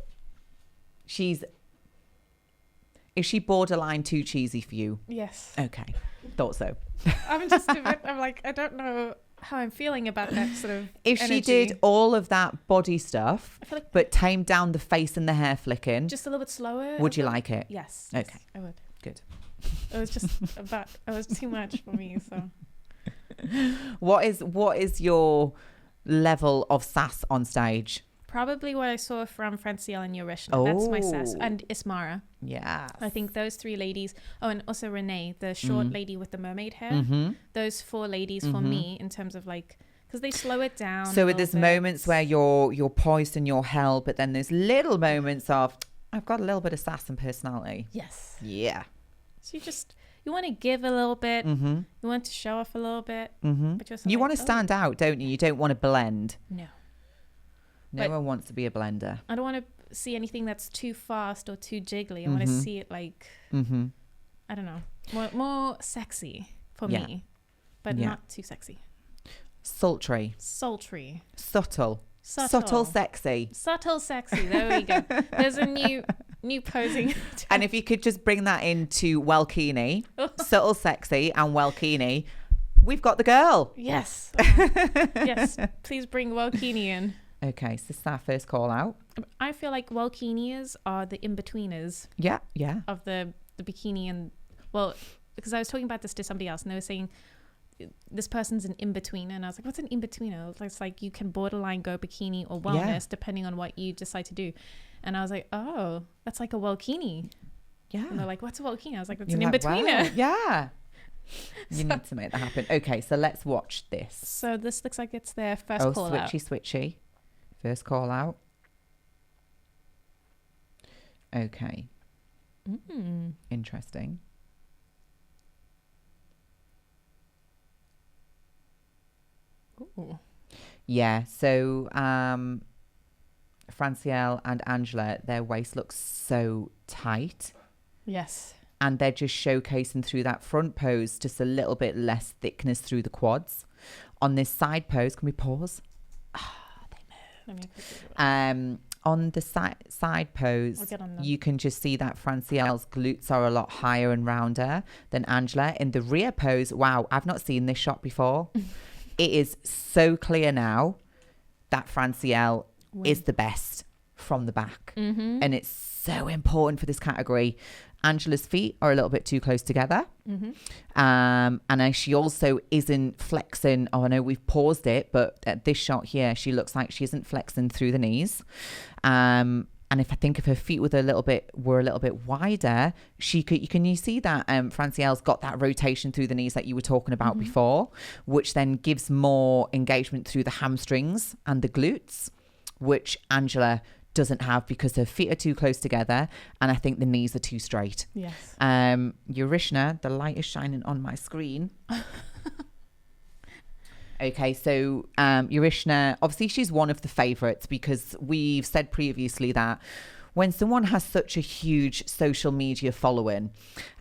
is she borderline too cheesy for you? Yes. Okay, thought so. I'm just a bit, I'm like, I don't know how I'm feeling about that sort of If energy. she did all of that body stuff, like, but tamed down the face and the hair flicking, just a little bit slower, would you like it? Yes. Okay. I would. Good. It was just it was too much for me, so. What is your level of sass on stage? Probably what I saw from Francielle and Yorkshire. That's my Sass. And Ismara. Yeah. I think those three ladies. Oh, and also Renee, the short lady with the mermaid hair. Those four ladies for me, in terms of like, because they slow it down. So there's moments where you're poised and you're held, but then there's little moments of, I've got a little bit of sass and personality. Yes. Yeah. So you want to give a little bit. You want to show off a little bit. But you want to stand out, don't you? You don't want to blend. No. No one wants to be a blender. I don't want to see anything that's too fast or too jiggly. I want to see it like, I don't know, more sexy for me, but not too sexy. Sultry. Sultry. Subtle. Subtle sexy. Subtle sexy. There we go. There's a new posing. And if you could just bring that into welkini, subtle sexy and welkini, we've got the girl. Yes. Yes. Please bring welkini in. Okay, so this is our first call out. I feel like welkiniers are the in-betweeners. Yeah. Of the bikini and, well, because I was talking about this to somebody else and they were saying this person's an in-betweener, and I was like, what's an in-betweener? It's like you can borderline go bikini or wellness depending on what you decide to do. And I was like, oh, that's like a welkini. Yeah. And they're like, what's a welkini? I was like, that's an in-betweener. Wow. Yeah. You need to make that happen. Okay, so let's watch this. So this looks like it's their first call out. Switchy. First call out. Okay. Interesting. Ooh. Yeah, so Francielle and Angela, their waist looks so tight. Yes. And they're just showcasing through that front pose just a little bit less thickness through the quads. On this side pose, can we pause? On the side pose, you can just see that Francielle's glutes are a lot higher and rounder than Angela. In the rear pose, wow, I've not seen this shot before. It is so clear now that Francielle is the best from the back. And it's so important for this category. Angela's feet are a little bit too close together. And she also isn't flexing. Oh, I know we've paused it, but at this shot here, she looks like she isn't flexing through the knees. And if I think if her feet were a little bit wider, you see that Francielle's got that rotation through the knees that you were talking about before, which then gives more engagement through the hamstrings and the glutes, which Angela doesn't have because her feet are too close together and I think the knees are too straight. Yes. Yorkshire, the light is shining on my screen. Okay, so Yorkshire, obviously she's one of the favourites because we've said previously that when someone has such a huge social media following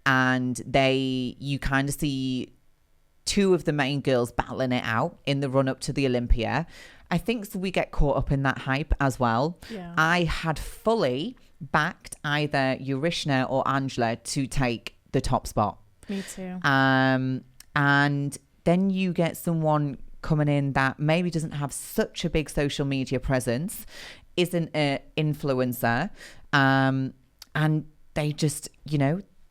and you kind of see two of the main girls battling it out in the run up to the Olympia, I think we get caught up in that hype as well. Yeah. I had fully backed either Yorkshire or Angela to take the top spot. Me too. And then you get someone coming in that maybe doesn't have such a big social media presence, isn't an influencer, and they just,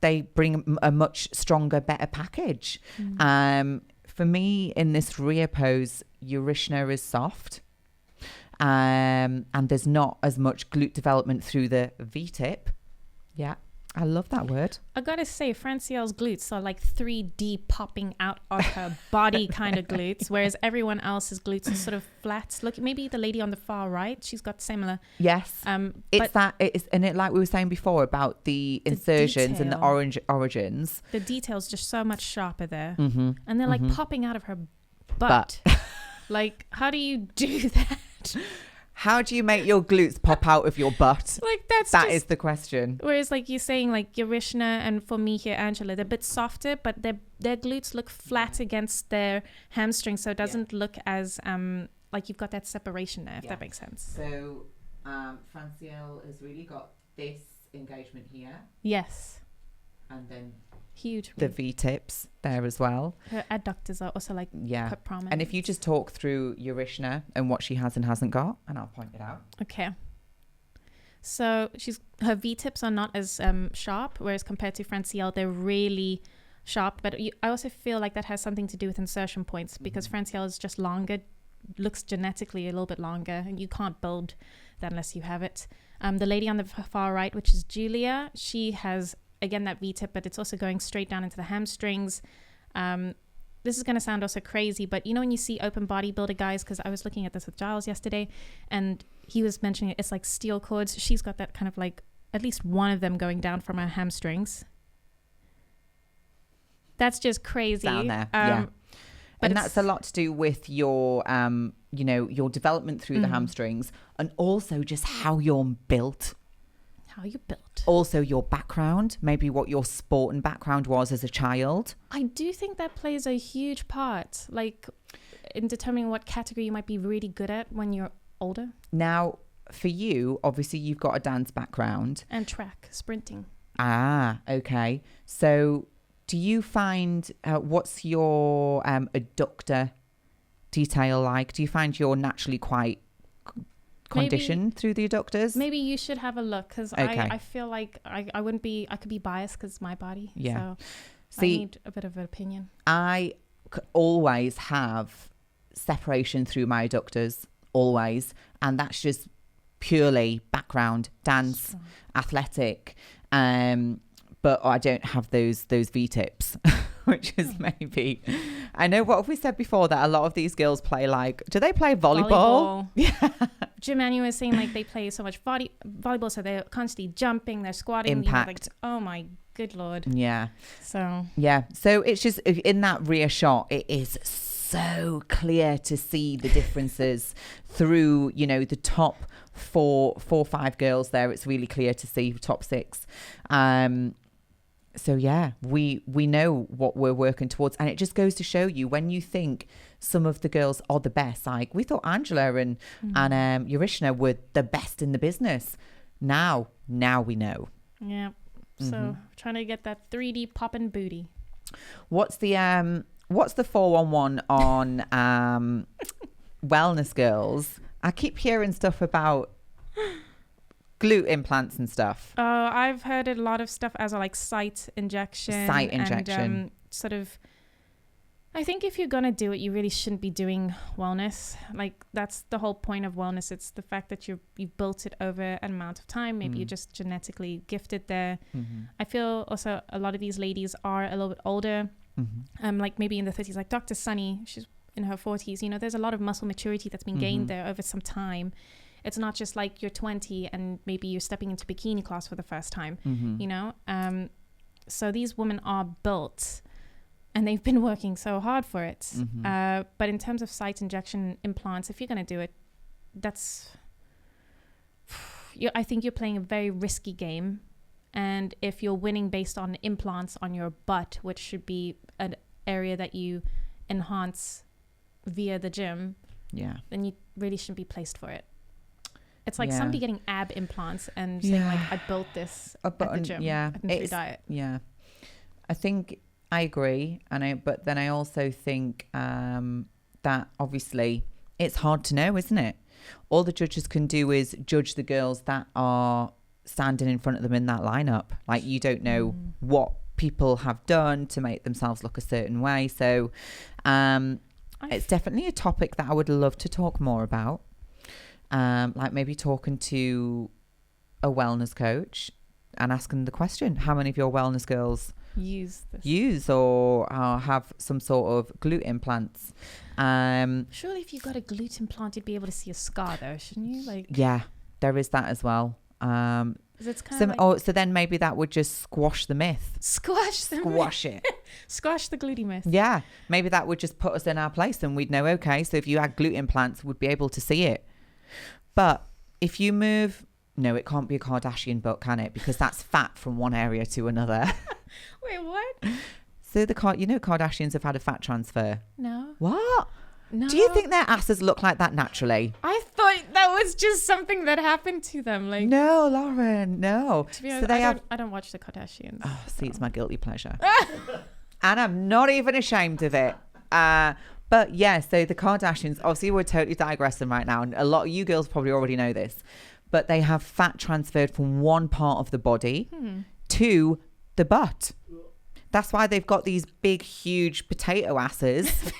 they bring a much stronger, better package. For me, in this rear pose, Urishna is soft. And there's not as much glute development through the V-tip. Yeah, I love that word. I gotta say, Francielle's glutes are like 3D popping out of her body kind of glutes, whereas everyone else's glutes are sort of flat. Look, maybe the lady on the far right, she's got similar. Yes, like we were saying before about the insertions and the origins. The detail's just so much sharper there, and they're like popping out of her butt. Like, how do you do that? How do you make your glutes pop out of your butt? Like, that is the question. Whereas, like you're saying, like Urishna and for me here, Angela, they're a bit softer, but their glutes look flat against their hamstrings, so it doesn't look as like you've got that separation there, if that makes sense. So, Francielle has really got this engagement here. Yes. And then huge. The V-tips there as well. Her adductors are also like quite prominent. And if you just talk through Urishna and what she has and hasn't got, and I'll point it out. Okay. So her V-tips are not as sharp, whereas compared to Francielle, they're really sharp. But I also feel like that has something to do with insertion points, because Francielle is just longer, looks genetically a little bit longer, and you can't build that unless you have it. The lady on the far right, which is Julia, she has again that V-tip, but it's also going straight down into the hamstrings. This is going to sound also crazy, but when you see open bodybuilder guys, because I was looking at this with Giles yesterday and he was mentioning it's like steel cords. She's got that kind of like at least one of them going down from her hamstrings. That's just crazy down there. But that's a lot to do with your your development through the hamstrings, and also just how you're built. Also your background, maybe what your sport and background was as a child. I do think that plays a huge part, like in determining what category you might be really good at when you're older. Now, for you, obviously you've got a dance background. And track, sprinting. Ah, okay. So do you find, what's your adductor detail like? Do you find you're naturally quite conditioned through the adductors? Maybe you should have a look, because I feel like I wouldn't be, I could be biased because it's my body. Yeah. So I need a bit of an opinion. I always have separation through my adductors, always. And that's just purely background, dance, athletic. But I don't have those V-tips, which is maybe... I know, what have we said before, that a lot of these girls play do they play volleyball? Yeah. Jim Manu was saying like they play so much volleyball, so they're constantly jumping, they're squatting. Impact. Oh my good Lord. Yeah. So. Yeah. So it's just, in that rear shot, it is so clear to see the differences through, the top four, 5 girls there. It's really clear to see top 6. So yeah, we know what we're working towards, and it just goes to show you, when you think some of the girls are the best, like we thought Angela and Urishna were the best in the business. Now we know. Yeah. So trying to get that 3D poppin' booty. What's the 411 on wellness girls? I keep hearing stuff about glute implants and stuff. I've heard a lot of stuff as like site injection. And, sort of, I think if you're going to do it, you really shouldn't be doing wellness. Like, that's the whole point of wellness. It's the fact that you've built it over an amount of time. Maybe you're just genetically gifted there. I feel also a lot of these ladies are a little bit older. Like maybe in the 30s, like Dr. Sunny, she's in her 40s. There's a lot of muscle maturity that's been gained there over some time. It's not just like you're 20 and maybe you're stepping into bikini class for the first time, So these women are built and they've been working so hard for it. But in terms of site injection implants, if you're going to do it, I think you're playing a very risky game. And if you're winning based on implants on your butt, which should be an area that you enhance via the gym, then you really shouldn't be placed for it. It's like somebody getting ab implants and saying like, I built this at the gym. Through diet. Yeah. I think I agree. But then I also think that obviously it's hard to know, isn't it? All the judges can do is judge the girls that are standing in front of them in that lineup. Like, you don't know what people have done to make themselves look a certain way. So it's definitely a topic that I would love to talk more about. Like maybe talking to a wellness coach and asking the question, how many of your wellness girls use or have some sort of glute implants? Surely if you got a glute implant, you'd be able to see a scar though, shouldn't you? Like, yeah, there is that as well. It's kind of so then maybe that would just squash the myth. Squash it. Squash the glute myth. Yeah, maybe that would just put us in our place and we'd know, okay, so if you had glute implants, we'd be able to see it. But if you move, no, it can't be a Kardashian butt, can it? Because that's fat from one area to another. Wait, what? So Kardashians have had a fat transfer. No. What? No. Do you think their asses look like that naturally? I thought that was just something that happened to them. Like, no, Lauren, no. To be honest, I don't watch the Kardashians. Oh, see, it's my guilty pleasure. And I'm not even ashamed of it. But yeah, so the Kardashians, obviously we're totally digressing right now. And a lot of you girls probably already know this. But they have fat transferred from one part of the body to the butt. That's why they've got these big, huge potato asses.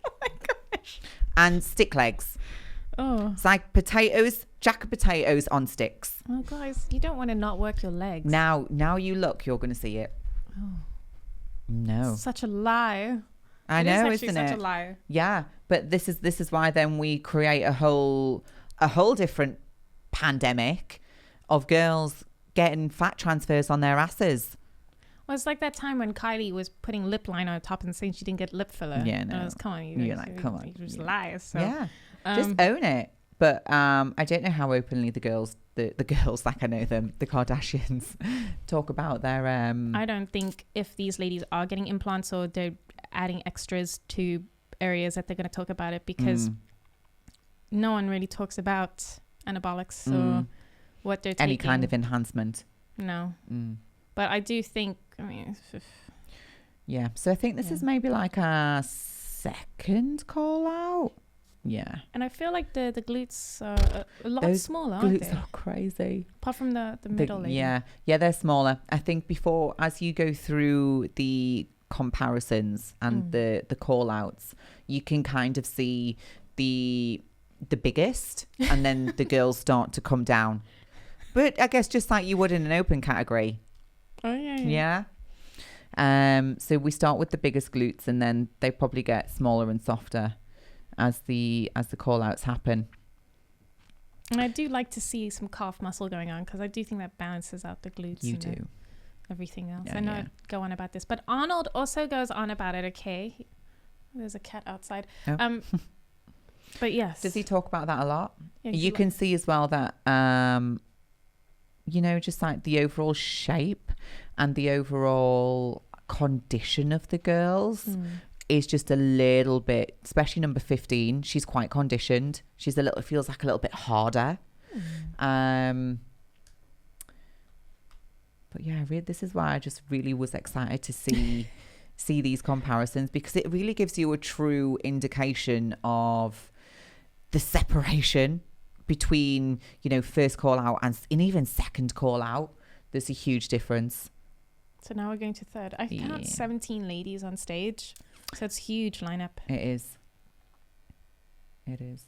Oh my gosh. And stick legs. Oh. It's like potatoes, jack of potatoes on sticks. Oh, guys, you don't want to not work your legs. Now you look, you're going to see it. Oh. No. Such a lie. I know, isn't it? Such a lie. Yeah, but this is why then we create a whole different pandemic of girls getting fat transfers on their asses. Well, it's like that time when Kylie was putting lip liner on top and saying she didn't get lip filler. Yeah, no. Come on, come on, you just lie. So yeah, just own it. But I don't know how openly the girls, the girls, like I know them, the Kardashians, talk about their. I don't think if these ladies are getting implants or they're adding extras to areas that they're going to talk about it, because no one really talks about anabolics or what they're taking. Any kind of enhancement. No. But I do think, I mean... Yeah, so I think this is maybe like a second call out. Yeah. And I feel like the glutes are a lot smaller, aren't they? Glutes are crazy. Apart from the middle lady. Yeah, they're smaller. I think before, as you go through the comparisons and the call outs, you can kind of see the biggest and then the girls start to come down. But I guess just like you would in an open category. Oh, yeah. Yeah. So we start with the biggest glutes and then they probably get smaller and softer as the call outs happen. And I do like to see some calf muscle going on because I do think that balances out the glutes. You do. Everything else. Yeah, I know I go on about this, but Arnold also goes on about it, okay? There's a cat outside. Oh. But yes. Does he talk about that a lot? Yeah, you can see as well that, just like the overall shape and the overall condition of the girls is just a little bit, especially number 15. She's quite conditioned. She's feels like a little bit harder. But yeah, this is why I just really was excited to see these comparisons, because it really gives you a true indication of the separation between, first call out and even second call out. There's a huge difference. So now we're going to third. I count 17 ladies on stage. So it's a huge lineup. It is.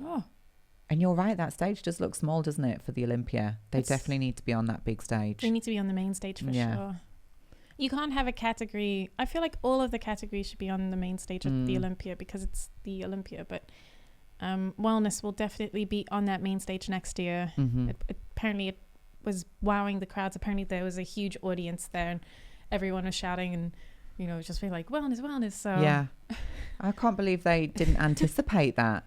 Oh. And you're right, that stage does look small, doesn't it, for the Olympia? They definitely need to be on that big stage. They need to be on the main stage for sure. You can't have a category. I feel like all of the categories should be on the main stage of the Olympia because it's the Olympia. But wellness will definitely be on that main stage next year. Apparently it was wowing the crowds. Apparently there was a huge audience there and everyone was shouting and, just being like, wellness. So yeah. I can't believe they didn't anticipate that.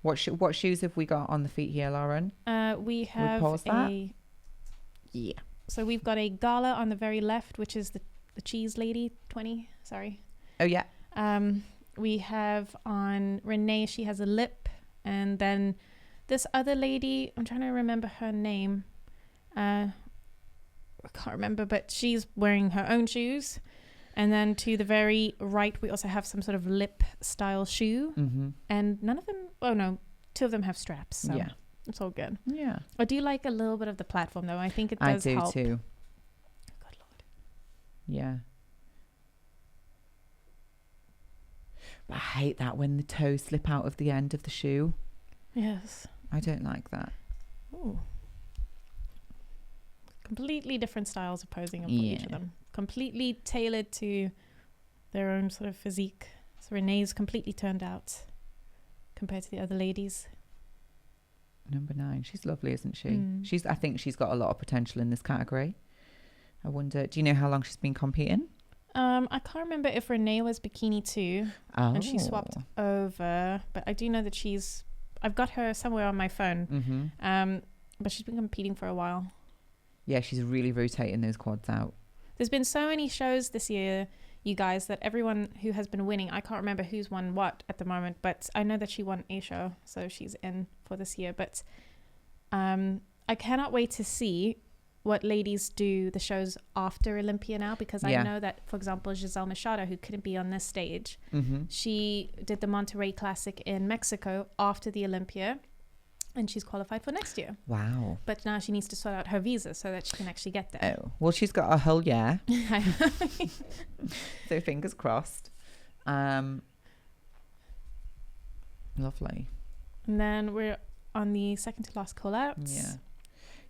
What shoes have we got on the feet here, Lauren? We have Yeah. So we've got a Gala on the very left, which is the cheese lady, 20, sorry. Oh, yeah. We have on Renee, she has a lip. And then this other lady, I'm trying to remember her name. I can't remember, but she's wearing her own shoes. And then to the very right, we also have some sort of lip style shoe. And none of them, oh no, 2 of them have straps. So yeah. It's all good. Yeah. I do like a little bit of the platform though. I think it does help. I do too. Good Lord. Yeah. But I hate that when the toes slip out of the end of the shoe. Yes. I don't like that. Ooh. Completely different styles of posing for each of them. Completely tailored to their own sort of physique. So Renee's completely turned out compared to the other ladies. Number 9. She's lovely, isn't she? I think she's got a lot of potential in this category. I wonder, do you know how long she's been competing? I can't remember if Renee was bikini too. And she swapped over. But I do know that I've got her somewhere on my phone. But she's been competing for a while. Yeah, she's really rotating those quads out. There's been so many shows this year, you guys, that everyone who has been winning, I can't remember who's won what at the moment, but I know that she won a show, so she's in for this year. But I cannot wait to see what ladies do the shows after Olympia now, because I know that, for example, Giselle Machado, who couldn't be on this stage, she did the Monterrey Classic in Mexico after the Olympia. And she's qualified for next year. Wow. But now she needs to sort out her visa so that she can actually get there. Oh, well, she's got a whole year. So fingers crossed. Lovely. And then we're on the second to last call outs. Yeah.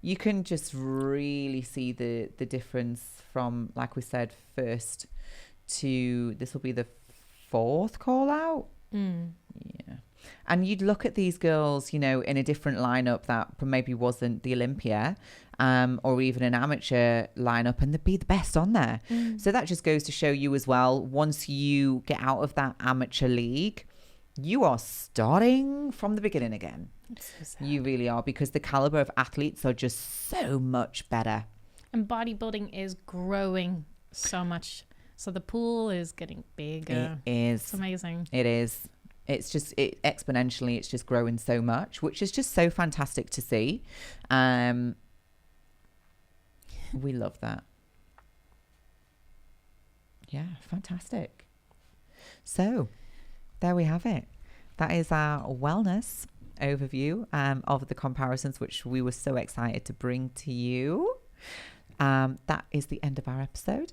You can just really see the difference from, like we said, first to this will be the 4th call out. Yeah. And you'd look at these girls, in a different lineup that maybe wasn't the Olympia or even an amateur lineup, and they'd be the best on there. So that just goes to show you as well, once you get out of that amateur league, you are starting from the beginning again. So you really are, because the caliber of athletes are just so much better. And bodybuilding is growing so much. So the pool is getting bigger. It is. It's amazing. It is. It's just exponentially, it's just growing so much, which is just so fantastic to see. We love that. Yeah, fantastic. So there we have it. That is our wellness overview of the comparisons, which we were so excited to bring to you. That is the end of our episode.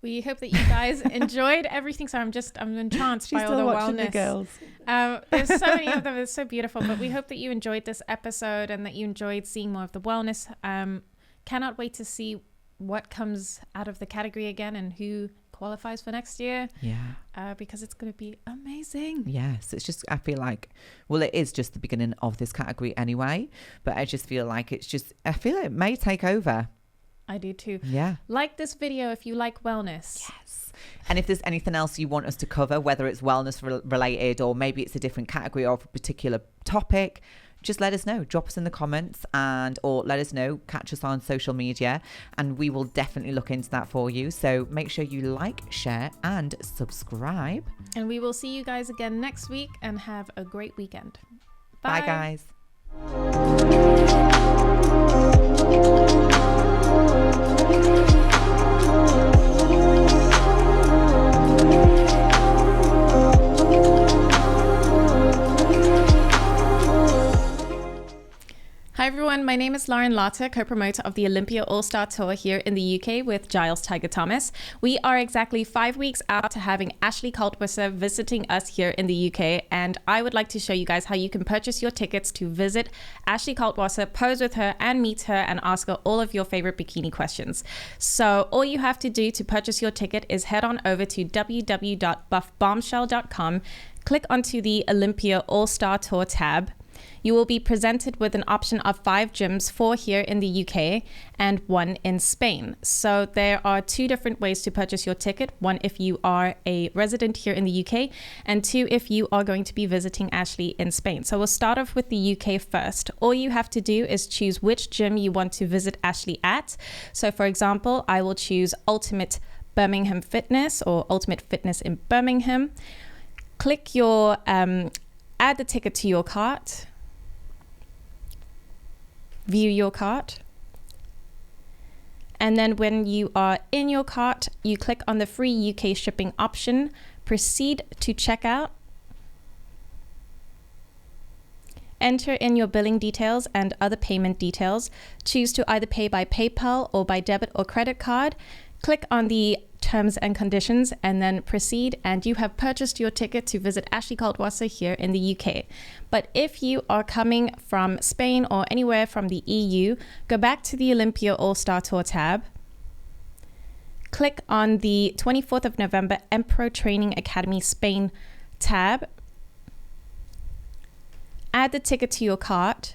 We hope that you guys enjoyed everything. So I'm entranced by all the wellness. The girls. There's so many of them. It's so beautiful. But we hope that you enjoyed this episode and that you enjoyed seeing more of the wellness. Cannot wait to see what comes out of the category again and who qualifies for next year. Yeah. Because it's going to be amazing. Yes. It's just, I feel like, well, it is just the beginning of this category anyway. But I just feel like I feel it may take over. I do too. Yeah. Like this video if you like wellness. Yes. And if there's anything else you want us to cover, whether it's wellness related or maybe it's a different category or a particular topic, just let us know. Drop us in the comments or let us know. Catch us on social media and we will definitely look into that for you. So make sure you like, share and subscribe. And we will see you guys again next week and have a great weekend. Bye guys. Hi everyone, my name is Lauren Lotta, co-promoter of the Olympia All-Star Tour here in the UK with Giles Tiger Thomas. We are exactly 5 weeks out to having Ashley Kaltwasser visiting us here in the UK, and I would like to show you guys how you can purchase your tickets to visit Ashley Kaltwasser, pose with her and meet her and ask her all of your favorite bikini questions. So all you have to do to purchase your ticket is head on over to www.buffbombshell.com, click onto the Olympia All-Star Tour tab. You will be presented with an option of 5 gyms, 4 here in the UK and 1 in Spain. So there are 2 different ways to purchase your ticket. 1 if you are a resident here in the UK and 2 if you are going to be visiting Ashley in Spain. So we'll start off with the UK first. All you have to do is choose which gym you want to visit Ashley at. So for example, I will choose Ultimate Birmingham Fitness or Ultimate Fitness in Birmingham. Click your, add the ticket to your cart. View your cart, And then when you are in your cart, you click on the free UK shipping option, proceed to checkout, enter in your billing details and other payment details, choose to either pay by PayPal or by debit or credit card, click on the terms and conditions and then proceed, and you have purchased your ticket to visit Ashley Kaltwasser here in the UK. But if you are coming from Spain or anywhere from the EU, go back to the Olympia All-Star Tour tab, click on the 24th of November Emperor Training Academy Spain tab, add the ticket to your cart,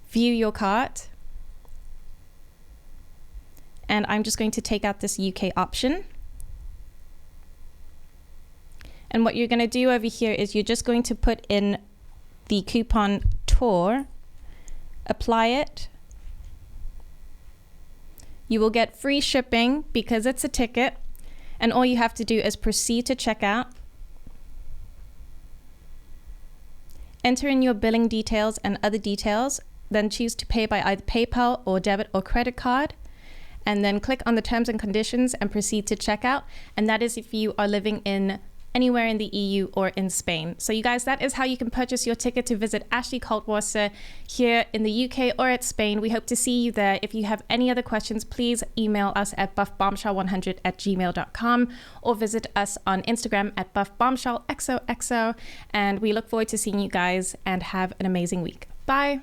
view your cart, and I'm just going to take out this UK option. And what you're going to do over here is you're just going to put in the coupon tour, apply it. You will get free shipping because it's a ticket, and all you have to do is proceed to checkout, enter in your billing details and other details, then choose to pay by either PayPal or debit or credit card, and then click on the terms and conditions and proceed to checkout. And that is if you are living in anywhere in the EU or in Spain. So you guys, that is how you can purchase your ticket to visit Ashley Kaltwasser here in the UK or at Spain. We hope to see you there. If you have any other questions, please email us at buffbombshell100@gmail.com or visit us on Instagram at buffbombshellxoxo. And we look forward to seeing you guys, and have an amazing week. Bye.